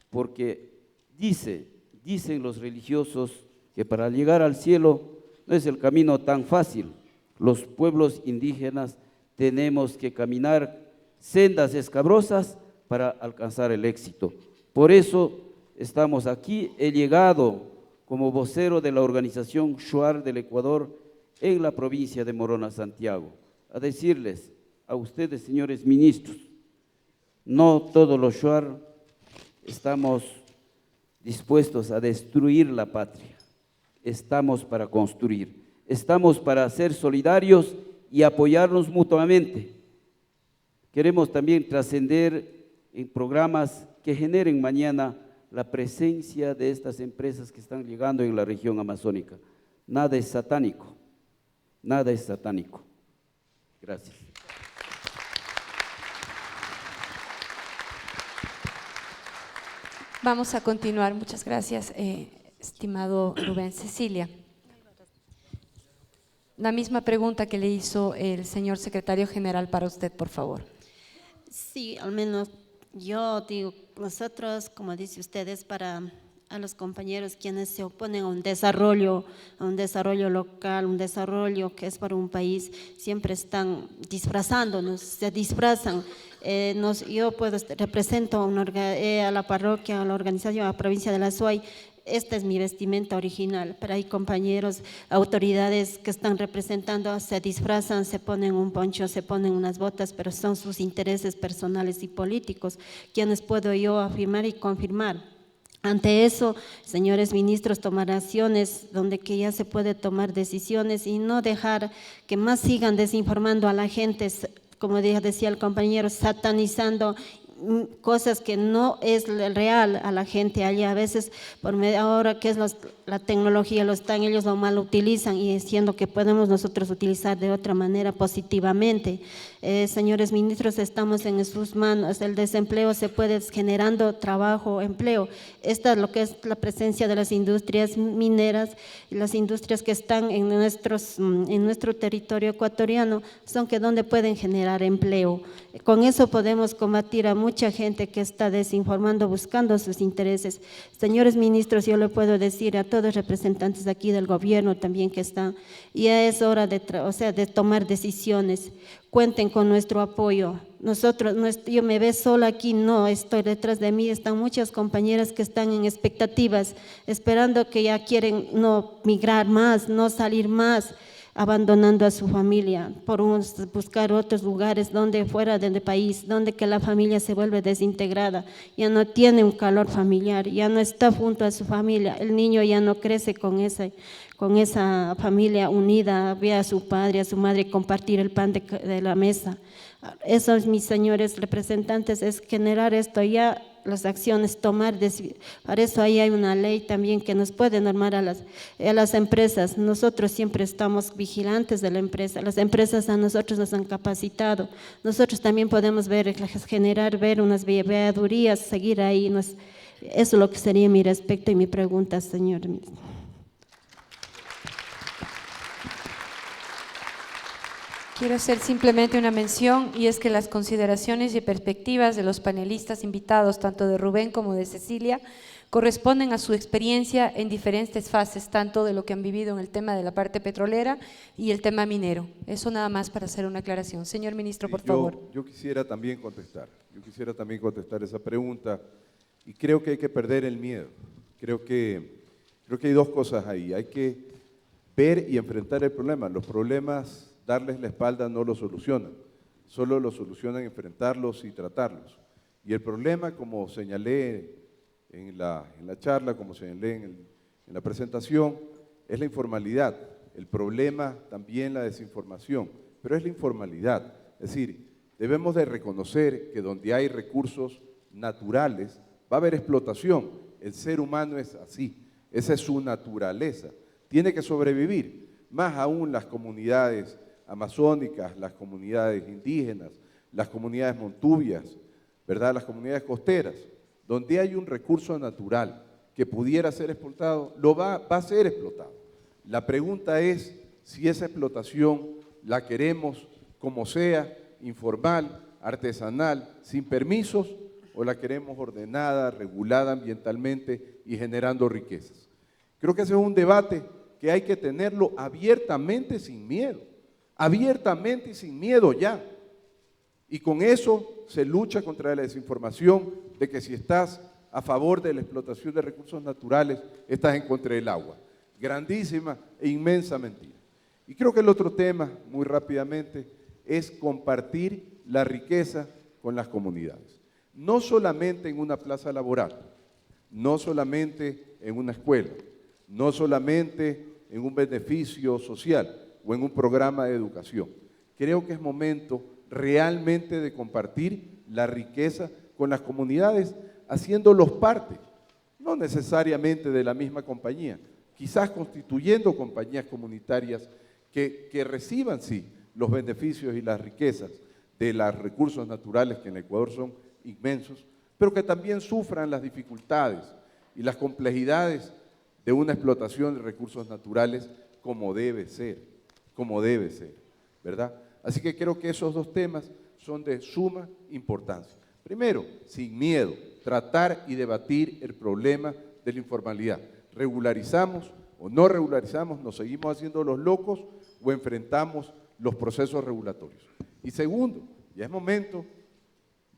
S7: porque dicen los religiosos que para llegar al cielo no es el camino tan fácil. Los pueblos indígenas tenemos que caminar sendas escabrosas para alcanzar el éxito. Por eso estamos aquí. He llegado como vocero de la organización Shuar del Ecuador en la provincia de Morona, Santiago, a decirles a ustedes, señores ministros, no todos los Shuar estamos dispuestos a destruir la patria. Estamos para construir, estamos para ser solidarios y apoyarnos mutuamente. Queremos también trascender en programas que generen mañana la presencia de estas empresas que están llegando en la región amazónica. Nada es satánico, nada es satánico. Gracias.
S2: Vamos a continuar. Muchas gracias, estimado Rubén. Cecilia, la misma pregunta que le hizo el señor secretario general para usted, por favor.
S6: Sí, al menos yo digo, nosotros, como dice ustedes, para a los compañeros quienes se oponen a un desarrollo local, un desarrollo que es para un país, siempre están disfrazándonos, se disfrazan. Yo represento a la parroquia, a la organización, a la provincia de la Suay. Esta es mi vestimenta original, pero hay compañeros, autoridades que están representando, se disfrazan, se ponen un poncho, se ponen unas botas, pero son sus intereses personales y políticos, quienes puedo yo afirmar y confirmar. Ante eso, señores ministros, tomar acciones donde que ya se puede tomar decisiones y no dejar que más sigan desinformando a la gente, como decía el compañero, satanizando cosas que no es real a la gente allá. A veces, ahora que es la tecnología, ellos lo mal utilizan y siendo que podemos nosotros utilizar de otra manera positivamente. Señores ministros, estamos en sus manos. El desempleo se puede generando trabajo, empleo. Esta es lo que es la presencia de las industrias mineras y las industrias que están en nuestro territorio ecuatoriano, son que donde pueden generar empleo. Con eso podemos combatir a mucha gente que está desinformando, buscando sus intereses. Señores ministros, yo le puedo decir a todos los representantes aquí del gobierno también que están, ya es hora de tomar decisiones. Cuenten con nuestro apoyo. Yo me veo sola aquí, no, estoy detrás de mí, están muchas compañeras que están en expectativas, esperando que ya quieren no migrar más, no salir más, abandonando a su familia, por buscar otros lugares fuera del país, donde que la familia se vuelve desintegrada, ya no tiene un calor familiar, ya no está junto a su familia, el niño ya no crece con esa familia unida, ve a su padre, a su madre compartir el pan de la mesa. Eso, mis señores representantes, es generar esto ya, las acciones, para eso ahí hay una ley también que nos puede normar a las empresas. Nosotros siempre estamos vigilantes de la empresa, las empresas a nosotros nos han capacitado, nosotros también podemos ver unas veedurías, seguir ahí, eso es lo que sería mi respecto y mi pregunta, señor.
S2: Quiero hacer simplemente una mención, y es que las consideraciones y perspectivas de los panelistas invitados, tanto de Rubén como de Cecilia, corresponden a su experiencia en diferentes fases, tanto de lo que han vivido en el tema de la parte petrolera y el tema minero. Eso nada más para hacer una aclaración. Señor ministro, por favor.
S5: Yo quisiera también contestar esa pregunta, y creo que hay que perder el miedo. Creo que hay dos cosas ahí. Hay que ver y enfrentar el problema. Los problemas, darles la espalda no lo solucionan, solo lo solucionan enfrentarlos y tratarlos. Y el problema, como señalé en la charla, como señalé en la presentación, es la informalidad. El problema también la desinformación, pero es la informalidad. Es decir, debemos de reconocer que donde hay recursos naturales va a haber explotación. El ser humano es así, esa es su naturaleza. Tiene que sobrevivir, más aún las comunidades amazónicas, las comunidades indígenas, las comunidades montubias, ¿verdad? Las comunidades costeras, donde hay un recurso natural que pudiera ser explotado, va a ser explotado. La pregunta es si esa explotación la queremos como sea, informal, artesanal, sin permisos, o la queremos ordenada, regulada ambientalmente y generando riquezas. Creo que ese es un debate que hay que tenerlo abiertamente, sin miedo.
S8: abiertamente y sin miedo ya. Y con eso se lucha contra la desinformación de que si estás a favor de la explotación de recursos naturales, estás en contra del agua. Grandísima e inmensa mentira. Y creo que el otro tema, muy rápidamente, es compartir la riqueza con las comunidades. No solamente en una plaza laboral, no solamente en una escuela, no solamente en un beneficio social o en un programa de educación. Creo que es momento realmente de compartir la riqueza con las comunidades, haciéndolos parte, no necesariamente de la misma compañía, quizás constituyendo compañías comunitarias que reciban, sí, los beneficios y las riquezas de los recursos naturales que en Ecuador son inmensos, pero que también sufran las dificultades y las complejidades de una explotación de recursos naturales como debe ser, ¿verdad? Así que creo que esos dos temas son de suma importancia. Primero, sin miedo, tratar y debatir el problema de la informalidad. ¿Regularizamos o no regularizamos? ¿Nos seguimos haciendo los locos o enfrentamos los procesos regulatorios? Y segundo, ya es momento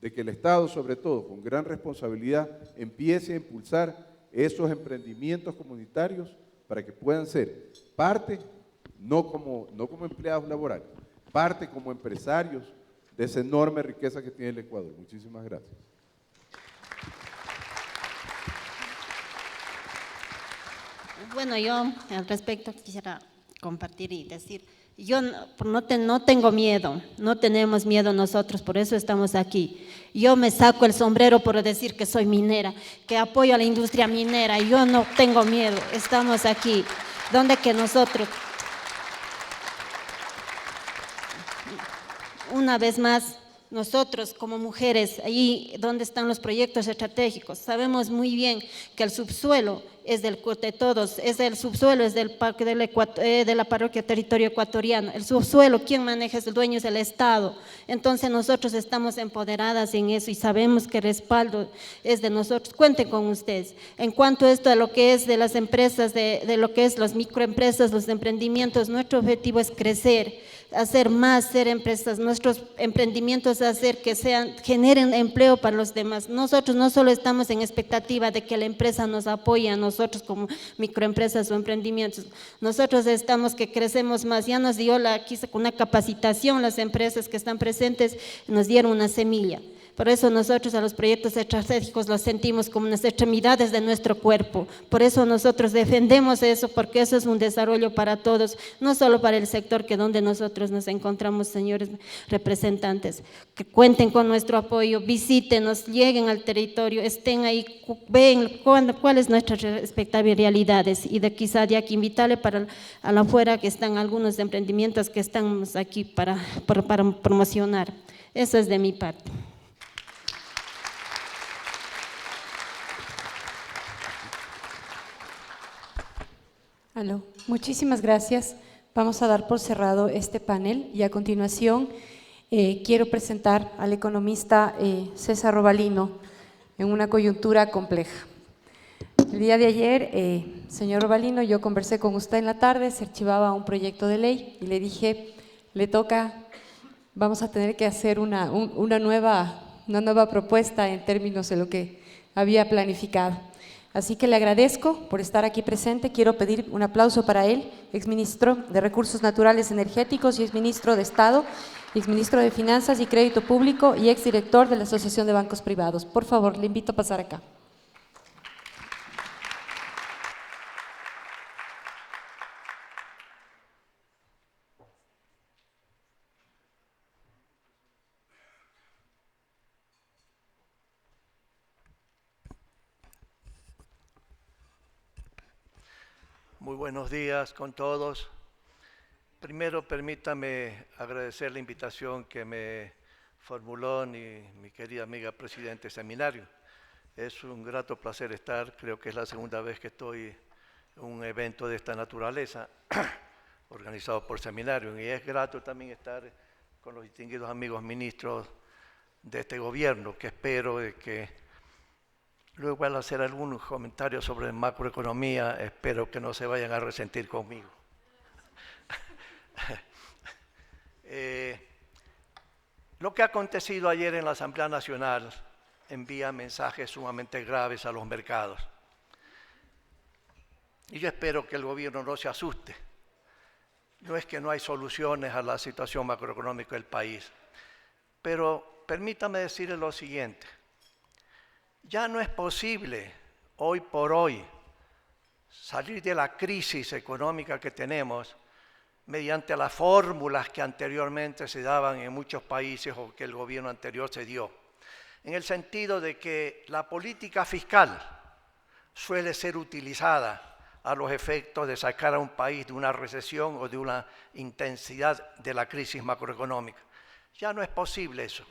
S8: de que el Estado, sobre todo, con gran responsabilidad, empiece a impulsar esos emprendimientos comunitarios para que puedan ser parte, no como empleados laborales, parte como empresarios de esa enorme riqueza que tiene el Ecuador. Muchísimas gracias.
S6: Bueno, yo al respecto quisiera compartir y decir, yo no tengo miedo, no tenemos miedo nosotros, por eso estamos aquí. Yo me saco el sombrero por decir que soy minera, que apoyo a la industria minera, y yo no tengo miedo, estamos aquí, donde que nosotros, una vez más, nosotros como mujeres, ahí donde están los proyectos estratégicos, sabemos muy bien que el subsuelo es de todos, el subsuelo es del parque de la parroquia territorio ecuatoriano. El subsuelo, quien maneja es el dueño, es el Estado. Entonces nosotros estamos empoderadas en eso y sabemos que el respaldo es de nosotros. Cuenten con ustedes. En cuanto a esto, a lo que es de las empresas, de lo que es las microempresas, los emprendimientos, nuestro objetivo es crecer, hacer más, ser empresas, nuestros emprendimientos hacer que generen empleo para los demás. Nosotros no solo estamos en expectativa de que la empresa nos apoye a nosotros como microempresas o emprendimientos, nosotros estamos que crecemos más. Ya nos dio una capacitación las empresas que están presentes, nos dieron una semilla. Por eso nosotros a los proyectos estratégicos los sentimos como unas extremidades de nuestro cuerpo. Por eso nosotros defendemos eso, porque eso es un desarrollo para todos, no solo para el sector que donde nosotros nos encontramos, señores representantes. Que cuenten con nuestro apoyo, visítenos, lleguen al territorio, estén ahí, ven cuáles son nuestras respectivas realidades y quizá de aquí invitarle para a la afuera que están algunos emprendimientos que estamos aquí para promocionar. Eso es de mi parte.
S2: Aló. Muchísimas gracias. Vamos a dar por cerrado este panel y a continuación quiero presentar al economista César Robalino en una coyuntura compleja. El día de ayer, señor Robalino, yo conversé con usted en la tarde, se archivaba un proyecto de ley y le dije, le toca, vamos a tener que hacer una nueva propuesta en términos de lo que había planificado. Así que le agradezco por estar aquí presente. Quiero pedir un aplauso para él, exministro de Recursos Naturales Energéticos y exministro de Estado, exministro de Finanzas y Crédito Público y exdirector de la Asociación de Bancos Privados. Por favor, le invito a pasar acá.
S9: Muy buenos días con todos. Primero, permítame agradecer la invitación que me formuló mi querida amiga presidente Seminario. Es un grato placer estar, creo que es la segunda vez que estoy en un evento de esta naturaleza, organizado por Seminario, y es grato también estar con los distinguidos amigos ministros de este gobierno, que espero que luego voy a hacer algunos comentarios sobre macroeconomía, espero que no se vayan a resentir conmigo. Lo que ha acontecido ayer en la Asamblea Nacional envía mensajes sumamente graves a los mercados. Y yo espero que el gobierno no se asuste. No es que no hay soluciones a la situación macroeconómica del país, pero permítame decirle lo siguiente. Ya no es posible, hoy por hoy, salir de la crisis económica que tenemos mediante las fórmulas que anteriormente se daban en muchos países o que el gobierno anterior se dio. En el sentido de que la política fiscal suele ser utilizada a los efectos de sacar a un país de una recesión o de una intensidad de la crisis macroeconómica. Ya no es posible eso.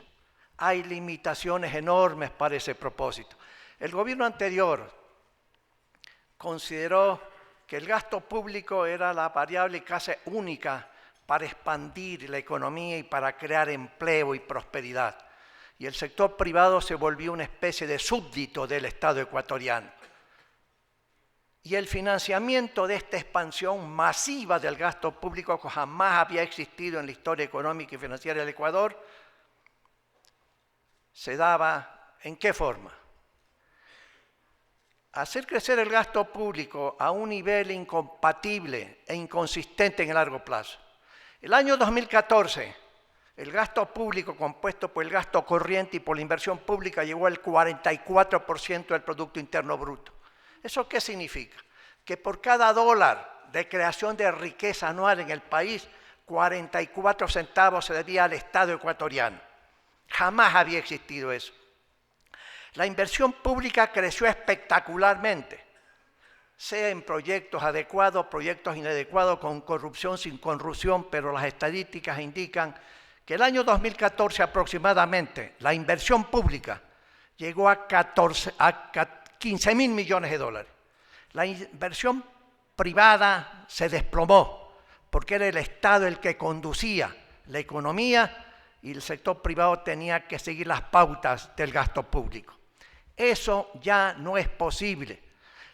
S9: Hay limitaciones enormes para ese propósito. El gobierno anterior consideró que el gasto público era la variable casi única para expandir la economía y para crear empleo y prosperidad. Y el sector privado se volvió una especie de súbdito del Estado ecuatoriano. Y el financiamiento de esta expansión masiva del gasto público que jamás había existido en la historia económica y financiera del Ecuador, se daba ¿en qué forma? Hacer crecer el gasto público a un nivel incompatible e inconsistente en el largo plazo. El año 2014, el gasto público compuesto por el gasto corriente y por la inversión pública llegó al 44% del Producto Interno Bruto. ¿Eso qué significa? Que por cada dólar de creación de riqueza anual en el país, 44 centavos se debía al Estado ecuatoriano. Jamás había existido eso. La inversión pública creció espectacularmente, sea en proyectos adecuados, proyectos inadecuados, con corrupción, sin corrupción, pero las estadísticas indican que el año 2014 aproximadamente la inversión pública llegó a 15 mil millones de dólares. La inversión privada se desplomó porque era el Estado el que conducía la economía y el sector privado tenía que seguir las pautas del gasto público. Eso ya no es posible.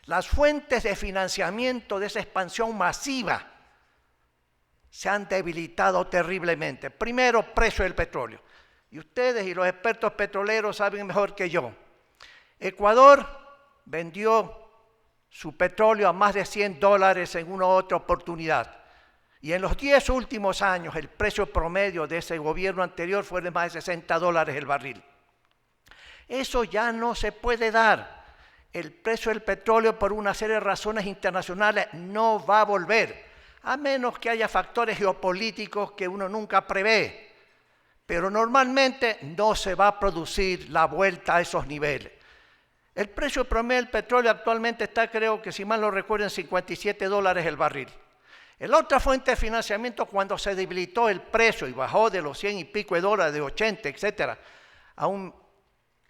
S9: Las fuentes de financiamiento de esa expansión masiva se han debilitado terriblemente. Primero, precio del petróleo. Y ustedes y los expertos petroleros saben mejor que yo. Ecuador vendió su petróleo a más de $100 en una u otra oportunidad. Y en los 10 últimos años el precio promedio de ese gobierno anterior fue de más de $60 el barril. Eso ya no se puede dar. El precio del petróleo, por una serie de razones internacionales, no va a volver, a menos que haya factores geopolíticos que uno nunca prevé. Pero normalmente no se va a producir la vuelta a esos niveles. El precio promedio del petróleo actualmente está, creo que si mal no recuerdo, en $57 el barril. La otra fuente de financiamiento, cuando se debilitó el precio y bajó de los 100 y pico de dólares, de 80, etcétera, a un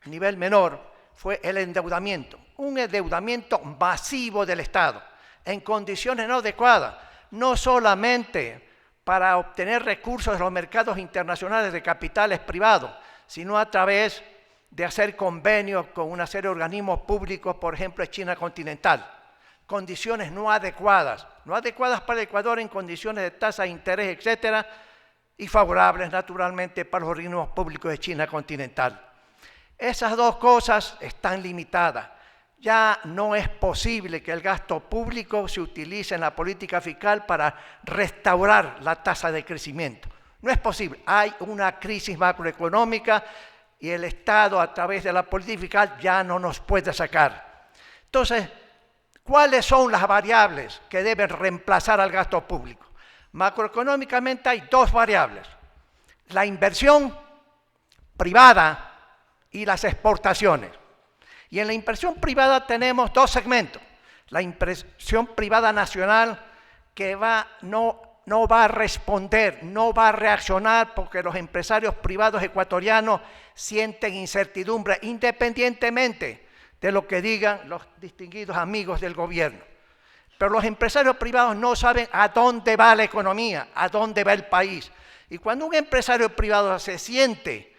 S9: nivel menor, fue el endeudamiento. Un endeudamiento masivo del Estado, en condiciones no adecuadas, no solamente para obtener recursos de los mercados internacionales de capitales privados, sino a través de hacer convenios con una serie de organismos públicos, por ejemplo, China continental. Condiciones no adecuadas para el Ecuador en condiciones de tasa de interés, etcétera, y favorables naturalmente para los organismos públicos de China continental. Esas dos cosas están limitadas. Ya no es posible que el gasto público se utilice en la política fiscal para restaurar la tasa de crecimiento. No es posible. Hay una crisis macroeconómica y el Estado, a través de la política fiscal, ya no nos puede sacar. Entonces, ¿cuáles son las variables que deben reemplazar al gasto público? Macroeconómicamente hay dos variables: la inversión privada y las exportaciones. Y en la inversión privada tenemos dos segmentos. La inversión privada nacional, que no va a responder, no va a reaccionar, porque los empresarios privados ecuatorianos sienten incertidumbre independientemente de lo que digan los distinguidos amigos del gobierno. Pero los empresarios privados no saben a dónde va la economía, a dónde va el país. Y cuando un empresario privado se siente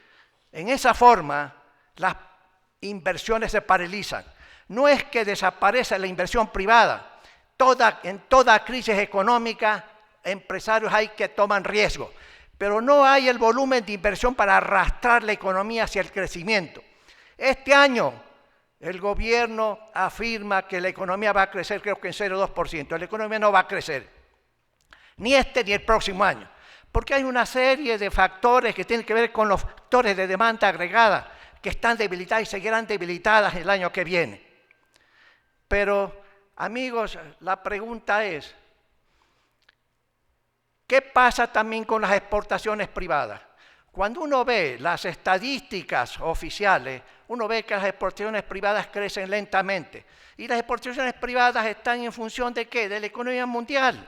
S9: en esa forma, las inversiones se paralizan. No es que desaparece la inversión privada. En toda crisis económica, empresarios hay que toman riesgo. pero no hay el volumen de inversión para arrastrar la economía hacia el crecimiento. Este año el gobierno afirma que la economía va a crecer, creo que en 0,2%. La economía no va a crecer, ni este ni el próximo año, porque hay una serie de factores que tienen que ver con los factores de demanda agregada que están debilitadas y seguirán debilitadas el año que viene. Pero, amigos, la pregunta es, ¿qué pasa también con las exportaciones privadas? Cuando uno ve las estadísticas oficiales, uno ve que las exportaciones privadas crecen lentamente. Y las exportaciones privadas están en función ¿de qué? De la economía mundial.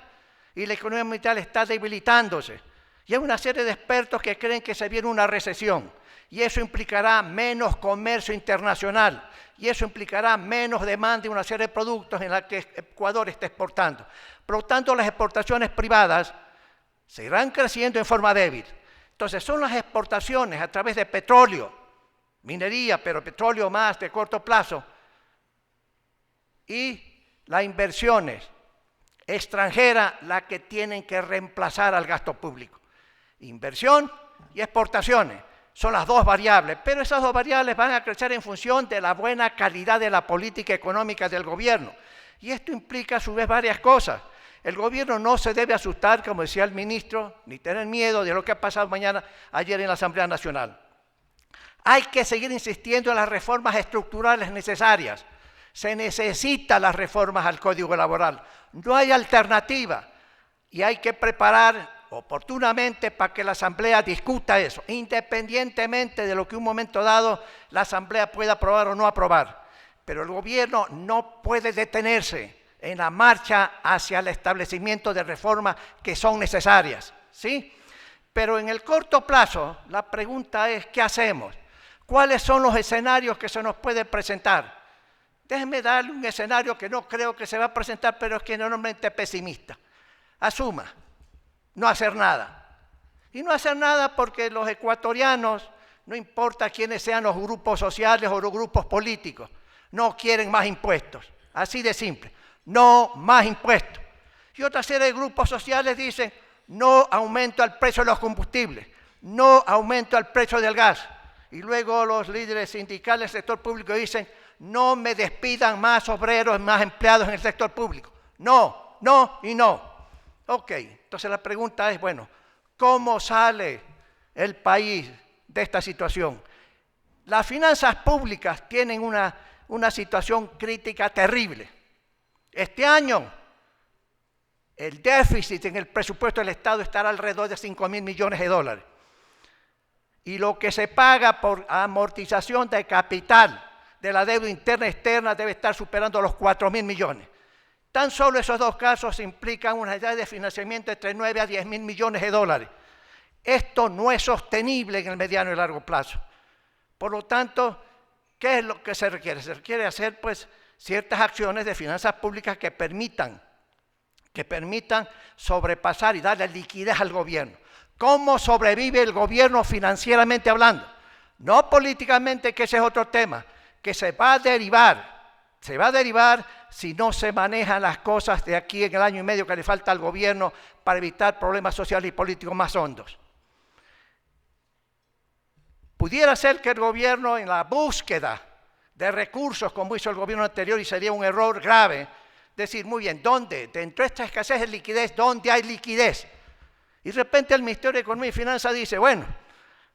S9: Y la economía mundial está debilitándose. Y hay una serie de expertos que creen que se viene una recesión. Y eso implicará menos comercio internacional. Y eso implicará menos demanda de una serie de productos en la que Ecuador está exportando. Por lo tanto, las exportaciones privadas seguirán creciendo en forma débil. Entonces, son las exportaciones a través de petróleo, minería, pero petróleo más de corto plazo, y las inversiones extranjeras las que tienen que reemplazar al gasto público. Inversión y exportaciones son las dos variables, pero esas dos variables van a crecer en función de la buena calidad de la política económica del gobierno. Y esto implica a su vez varias cosas. El gobierno no se debe asustar, como decía el ministro, ni tener miedo de lo que ha pasado ayer en la Asamblea Nacional. Hay que seguir insistiendo en las reformas estructurales necesarias. Se necesitan las reformas al Código Laboral. No hay alternativa. Y hay que preparar oportunamente para que la Asamblea discuta eso, independientemente de lo que en un momento dado la Asamblea pueda aprobar o no aprobar. Pero el gobierno no puede detenerse en la marcha hacia el establecimiento de reformas que son necesarias, ¿sí? Pero en el corto plazo, la pregunta es, ¿qué hacemos? ¿Cuáles son los escenarios que se nos pueden presentar? Déjenme darle un escenario que no creo que se va a presentar, pero es que es enormemente pesimista. Asuma, no hacer nada. Y no hacer nada porque los ecuatorianos, no importa quiénes sean los grupos sociales o los grupos políticos, no quieren más impuestos. Así de simple. No más impuestos. Y otra serie de grupos sociales dicen, no aumento al precio de los combustibles, no aumento al precio del gas. Y luego los líderes sindicales del sector público dicen, no me despidan más obreros, más empleados en el sector público. No, no y no. Ok, entonces la pregunta es, bueno, ¿cómo sale el país de esta situación? Las finanzas públicas tienen una situación crítica terrible. Este año, el déficit en el presupuesto del Estado estará alrededor de 5.000 millones de dólares. Y lo que se paga por amortización de capital de la deuda interna y externa debe estar superando los 4.000 millones. Tan solo esos dos casos implican una idea de financiamiento entre 9 a 10.000 millones de dólares. Esto no es sostenible en el mediano y largo plazo. Por lo tanto, ¿qué es lo que se requiere? Se requiere hacer, pues, ciertas acciones de finanzas públicas que permitan sobrepasar y darle liquidez al gobierno. ¿Cómo sobrevive el gobierno financieramente hablando? No políticamente, que ese es otro tema, que se va a derivar si no se manejan las cosas de aquí en el año y medio que le falta al gobierno para evitar problemas sociales y políticos más hondos. Pudiera ser que el gobierno, en la búsqueda de recursos como hizo el gobierno anterior, y sería un error grave, decir, muy bien, ¿dónde? Dentro de esta escasez de liquidez, ¿dónde hay liquidez? Y de repente el Ministerio de Economía y Finanzas dice, bueno,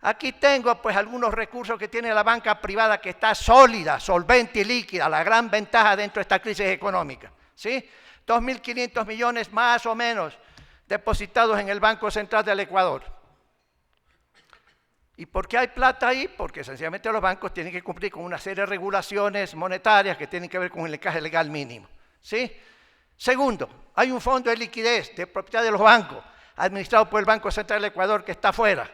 S9: aquí tengo pues algunos recursos que tiene la banca privada que está sólida, solvente y líquida, la gran ventaja dentro de esta crisis económica, ¿sí? 2.500 millones más o menos depositados en el Banco Central del Ecuador. ¿Y por qué hay plata ahí? Porque sencillamente los bancos tienen que cumplir con una serie de regulaciones monetarias que tienen que ver con el encaje legal mínimo, ¿sí? Segundo, hay un fondo de liquidez de propiedad de los bancos, administrado por el Banco Central del Ecuador, que está afuera,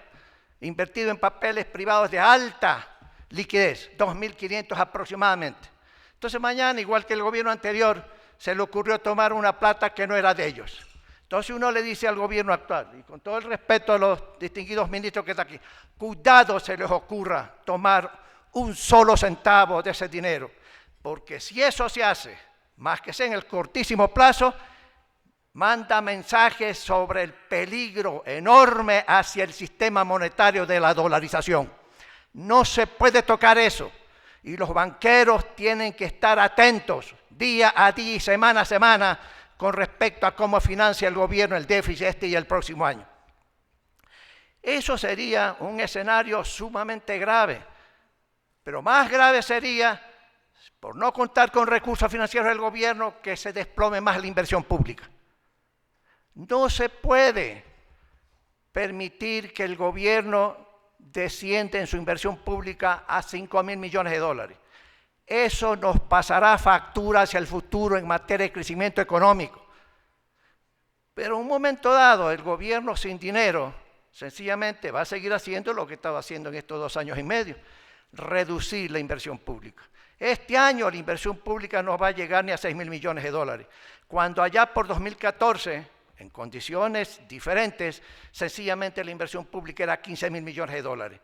S9: invertido en papeles privados de alta liquidez, 2.500 aproximadamente. Entonces mañana, igual que el gobierno anterior, se le ocurrió tomar una plata que no era de ellos. Entonces uno le dice al gobierno actual, y con todo el respeto a los distinguidos ministros que están aquí, cuidado se les ocurra tomar un solo centavo de ese dinero, porque si eso se hace, más que sea en el cortísimo plazo, manda mensajes sobre el peligro enorme hacia el sistema monetario de la dolarización. No se puede tocar eso. Y los banqueros tienen que estar atentos día a día y semana a semana con respecto a cómo financia el gobierno el déficit este y el próximo año. Eso sería un escenario sumamente grave. Pero más grave sería, por no contar con recursos financieros del gobierno, que se desplome más la inversión pública. No se puede permitir que el gobierno descienda en su inversión pública a 5.000 millones de dólares. Eso nos pasará factura hacia el futuro en materia de crecimiento económico. Pero en un momento dado, el gobierno sin dinero sencillamente va a seguir haciendo lo que estaba haciendo en estos 2 años y medio, reducir la inversión pública. Este año la inversión pública no va a llegar ni a 6.000 millones de dólares, cuando allá por 2014, en condiciones diferentes, sencillamente la inversión pública era 15.000 millones de dólares.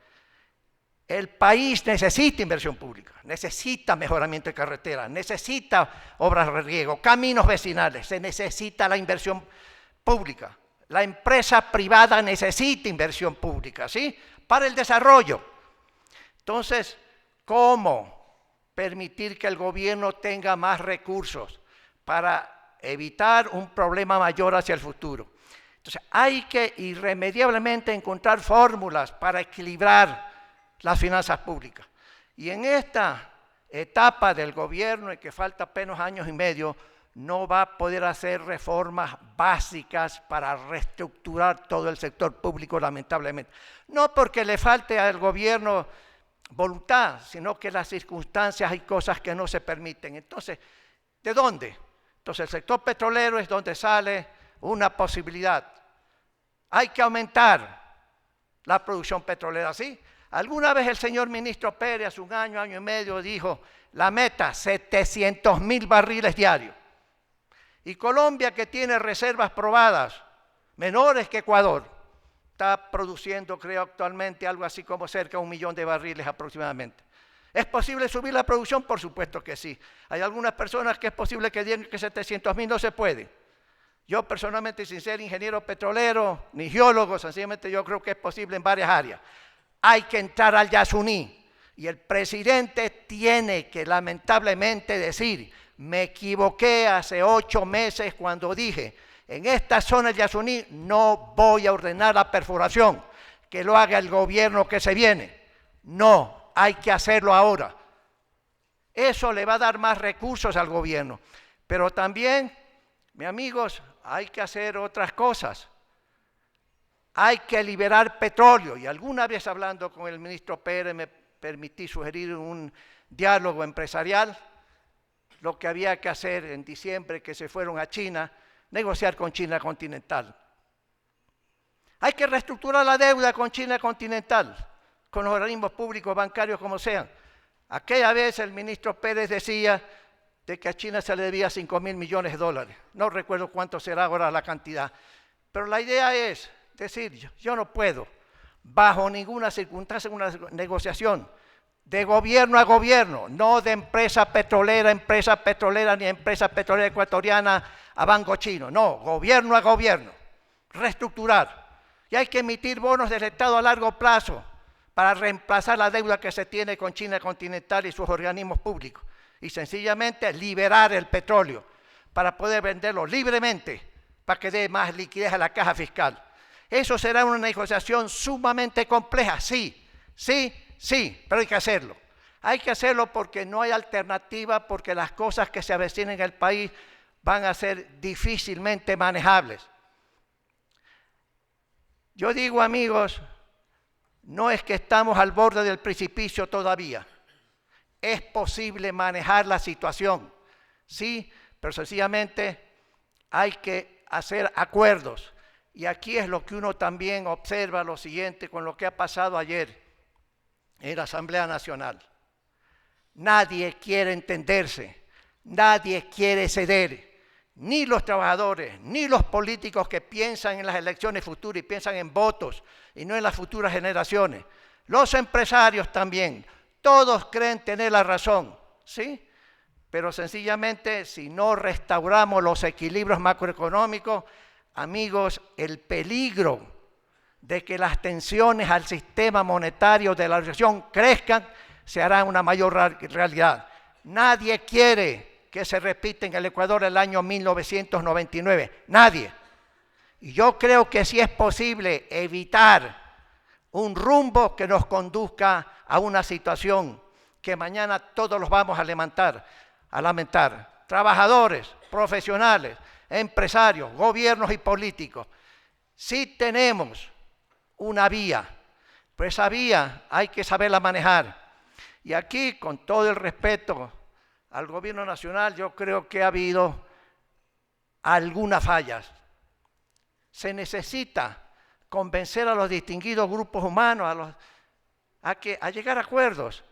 S9: El país necesita inversión pública, necesita mejoramiento de carreteras, necesita obras de riego, caminos vecinales, se necesita la inversión pública. La empresa privada necesita inversión pública, ¿sí? Para el desarrollo. Entonces, ¿cómo permitir que el gobierno tenga más recursos para evitar un problema mayor hacia el futuro? Entonces, hay que irremediablemente encontrar fórmulas para equilibrar las finanzas públicas. Y en esta etapa del gobierno, en que falta apenas años y medio, no va a poder hacer reformas básicas para reestructurar todo el sector público, lamentablemente. No porque le falte al gobierno voluntad, sino que las circunstancias hay cosas que no se permiten. Entonces, ¿de dónde? Entonces, el sector petrolero es donde sale una posibilidad. Hay que aumentar la producción petrolera, ¿sí? Alguna vez el señor ministro Pérez, hace un año, año y medio, dijo la meta, 700.000 barriles diarios. Y Colombia, que tiene reservas probadas menores que Ecuador, está produciendo, creo, actualmente algo así como cerca de 1 millón de barriles aproximadamente. ¿Es posible subir la producción? Por supuesto que sí. Hay algunas personas que es posible que digan que 700.000 no se puede. Yo personalmente, sin ser ingeniero petrolero ni geólogo, sencillamente yo creo que es posible en varias áreas. Hay que entrar al Yasuní y el presidente tiene que lamentablemente decir: me equivoqué hace 8 meses cuando dije, en esta zona del Yasuní no voy a ordenar la perforación, que lo haga el gobierno que se viene. No, hay que hacerlo ahora. Eso le va a dar más recursos al gobierno. Pero también, mis amigos, hay que hacer otras cosas. Hay que liberar petróleo. Y alguna vez hablando con el ministro Pérez me permití sugerir un diálogo empresarial. Lo que había que hacer en diciembre, que se fueron a China, negociar con China continental. Hay que reestructurar la deuda con China continental, con los organismos públicos, bancarios, como sean. Aquella vez el ministro Pérez decía de que a China se le debía 5.000 millones de dólares. No recuerdo cuánto será ahora la cantidad. Pero la idea es decir, yo no puedo, bajo ninguna circunstancia, una negociación de gobierno a gobierno, no de empresa petrolera ni empresa petrolera ecuatoriana a banco chino, no, gobierno a gobierno, reestructurar. Y hay que emitir bonos del Estado a largo plazo para reemplazar la deuda que se tiene con China continental y sus organismos públicos. Y sencillamente liberar el petróleo para poder venderlo libremente, para que dé más liquidez a la caja fiscal. Eso será una negociación sumamente compleja, sí, pero hay que hacerlo. Hay que hacerlo porque no hay alternativa, porque las cosas que se avecinan en el país van a ser difícilmente manejables. Yo digo, amigos, no es que estamos al borde del precipicio todavía. Es posible manejar la situación, sí, pero sencillamente hay que hacer acuerdos. Y aquí es lo que uno también observa lo siguiente con lo que ha pasado ayer en la Asamblea Nacional. Nadie quiere entenderse, nadie quiere ceder, ni los trabajadores, ni los políticos que piensan en las elecciones futuras y piensan en votos y no en las futuras generaciones. Los empresarios también, todos creen tener la razón, ¿sí? pero sencillamente si no restauramos los equilibrios macroeconómicos, amigos, el peligro de que las tensiones al sistema monetario de la región crezcan se hará una mayor realidad. Nadie quiere que se repita en el Ecuador el año 1999, nadie. Y yo creo que sí es posible evitar un rumbo que nos conduzca a una situación que mañana todos los vamos a lamentar. Trabajadores, profesionales, empresarios, gobiernos y políticos. Sí tenemos una vía, pero esa vía hay que saberla manejar. Y aquí, con todo el respeto al gobierno nacional, yo creo que ha habido algunas fallas. Se necesita convencer a los distinguidos grupos humanos a llegar a acuerdos.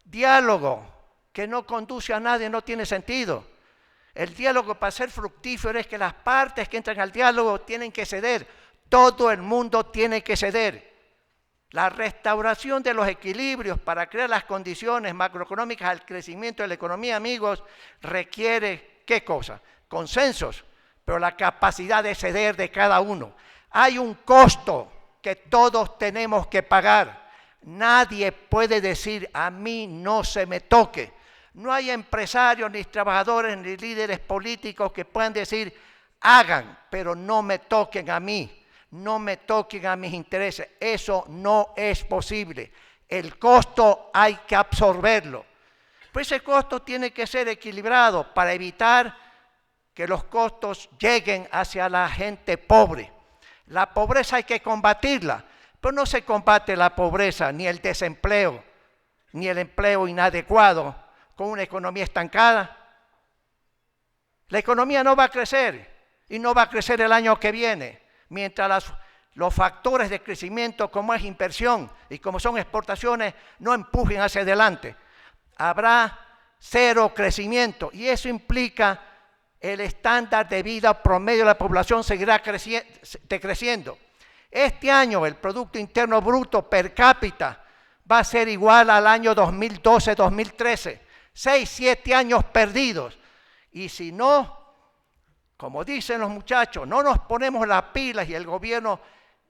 S9: Diálogo que no conduce a nadie no tiene sentido. El diálogo, para ser fructífero, es que las partes que entran al diálogo tienen que ceder. Todo el mundo tiene que ceder. La restauración de los equilibrios para crear las condiciones macroeconómicas al crecimiento de la economía, amigos, requiere, ¿qué cosa? Consensos, pero la capacidad de ceder de cada uno. Hay un costo que todos tenemos que pagar. Nadie puede decir, a mí no se me toque. No hay empresarios, ni trabajadores, ni líderes políticos que puedan decir, hagan, pero no me toquen a mí. No me toquen a mis intereses. Eso no es posible. El costo hay que absorberlo. Pues ese costo tiene que ser equilibrado para evitar que los costos lleguen hacia la gente pobre. La pobreza hay que combatirla, pero no se combate la pobreza, ni el desempleo, ni el empleo inadecuado con una economía estancada. La economía no va a crecer y no va a crecer el año que viene, mientras los factores de crecimiento como es inversión y como son exportaciones no empujen hacia adelante. Habrá cero crecimiento y eso implica el estándar de vida promedio de la población seguirá decreciendo. Este año el Producto Interno Bruto per cápita va a ser igual al año 2012-2013. 6-7 años perdidos. Y si no, como dicen los muchachos, no nos ponemos las pilas y el gobierno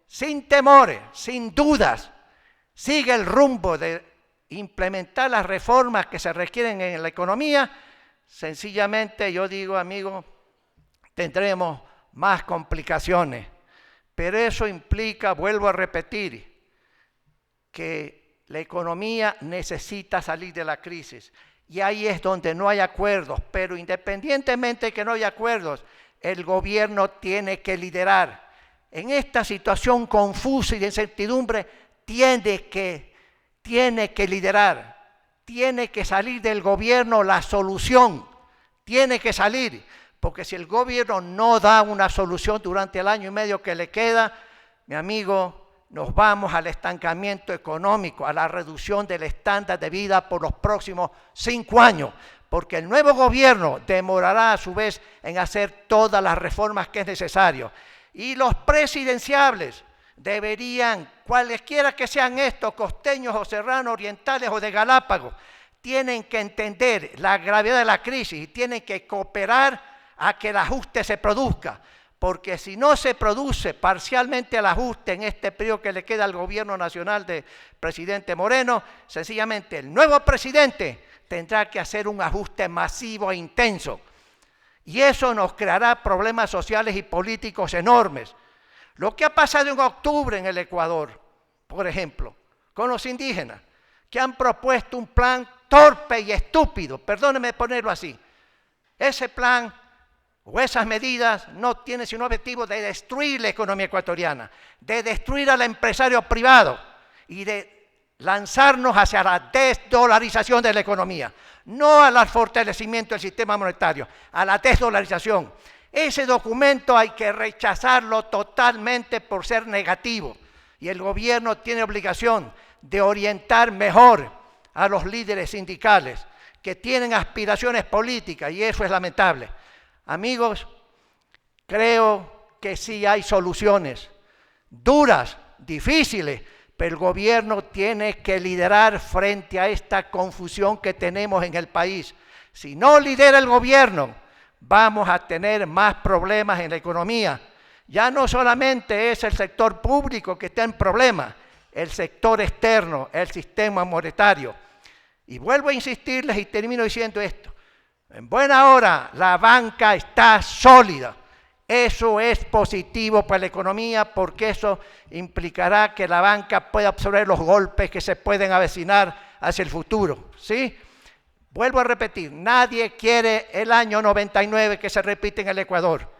S9: sin temores, sin dudas, sigue el rumbo de implementar las reformas que se requieren en la economía, sencillamente yo digo, amigos, tendremos más complicaciones. Pero eso implica, vuelvo a repetir, que la economía necesita salir de la crisis. Y ahí es donde no hay acuerdos, pero independientemente de que no haya acuerdos, el gobierno tiene que liderar. En esta situación confusa y de incertidumbre, tiene que liderar. Tiene que salir del gobierno la solución. Tiene que salir, porque si el gobierno no da una solución durante el año y medio que le queda, mi amigo, nos vamos al estancamiento económico, a la reducción del estándar de vida por los próximos 5 años, porque el nuevo gobierno demorará a su vez en hacer todas las reformas que es necesario. Y los presidenciables deberían, cualesquiera que sean estos, costeños o serranos, orientales o de Galápagos, tienen que entender la gravedad de la crisis y tienen que cooperar a que el ajuste se produzca. Porque si no se produce parcialmente el ajuste en este periodo que le queda al gobierno nacional del presidente Moreno, sencillamente el nuevo presidente tendrá que hacer un ajuste masivo e intenso. Y eso nos creará problemas sociales y políticos enormes. Lo que ha pasado en octubre en el Ecuador, por ejemplo, con los indígenas, que han propuesto un plan torpe y estúpido, perdónenme ponerlo así. Ese plan o esas medidas no tienen sino objetivo de destruir la economía ecuatoriana, de destruir al empresario privado y de lanzarnos hacia la desdolarización de la economía, no al fortalecimiento del sistema monetario, a la desdolarización. Ese documento hay que rechazarlo totalmente por ser negativo y el gobierno tiene obligación de orientar mejor a los líderes sindicales que tienen aspiraciones políticas y eso es lamentable. Amigos, creo que sí hay soluciones duras, difíciles, pero el gobierno tiene que liderar frente a esta confusión que tenemos en el país. Si no lidera el gobierno, vamos a tener más problemas en la economía. Ya no solamente es el sector público que está en problemas, el sector externo, el sistema monetario. Y vuelvo a insistirles y termino diciendo esto. En buena hora, la banca está sólida. Eso es positivo para la economía porque eso implicará que la banca pueda absorber los golpes que se pueden avecinar hacia el futuro, ¿sí? Vuelvo a repetir, nadie quiere el año 99 que se repite en el Ecuador.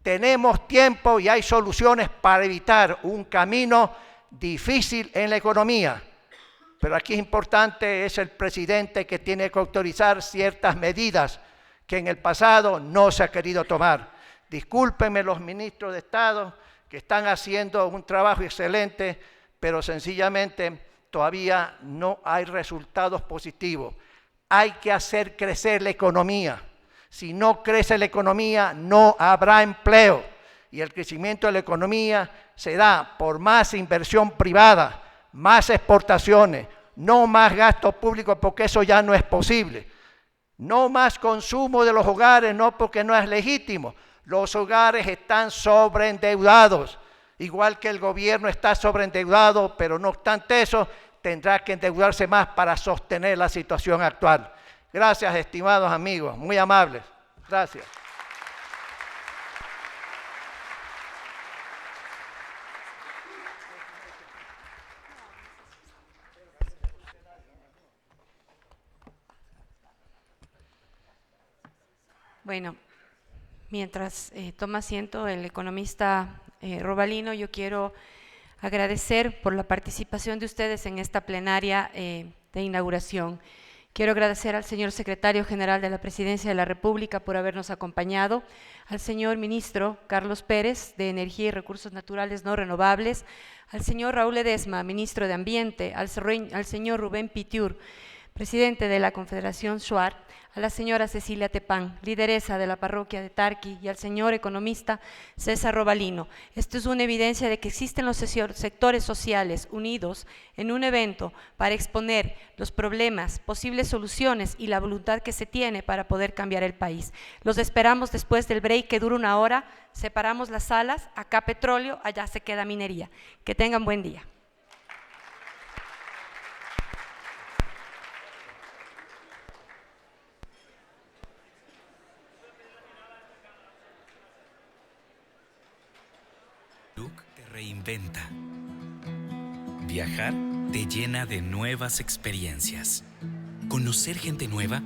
S9: Tenemos tiempo y hay soluciones para evitar un camino difícil en la economía. Pero aquí es importante, es el presidente que tiene que autorizar ciertas medidas que en el pasado no se ha querido tomar. Discúlpenme los ministros de Estado que están haciendo un trabajo excelente, pero sencillamente todavía no hay resultados positivos. Hay que hacer crecer la economía. Si no crece la economía, no habrá empleo. Y el crecimiento de la economía se da por más inversión privada, más exportaciones, no más gasto público, porque eso ya no es posible. No más consumo de los hogares, no porque no es legítimo. Los hogares están sobreendeudados, igual que el gobierno está sobreendeudado, pero no obstante eso, tendrá que endeudarse más para sostener la situación actual. Gracias, estimados amigos, muy amables. Gracias.
S2: Bueno, mientras toma asiento el economista Robalino, yo quiero agradecer por la participación de ustedes en esta plenaria de inauguración. Quiero agradecer al señor secretario general de la Presidencia de la República por habernos acompañado, al señor ministro Carlos Pérez de Energía y Recursos Naturales No Renovables, al señor Raúl Ledesma, ministro de Ambiente, al señor Rubén Pitiur, presidente de la Confederación Shuar, a la señora Cecilia Tepán, lideresa de la parroquia de Tarqui, y al señor economista César Robalino. Esto es una evidencia de que existen los sectores sociales unidos en un evento para exponer los problemas, posibles soluciones y la voluntad que se tiene para poder cambiar el país. Los esperamos después del break que dura 1 hora, separamos las salas, acá petróleo, allá se queda minería. Que tengan buen día.
S10: Te reinventa. Viajar te llena de nuevas experiencias. Conocer gente nueva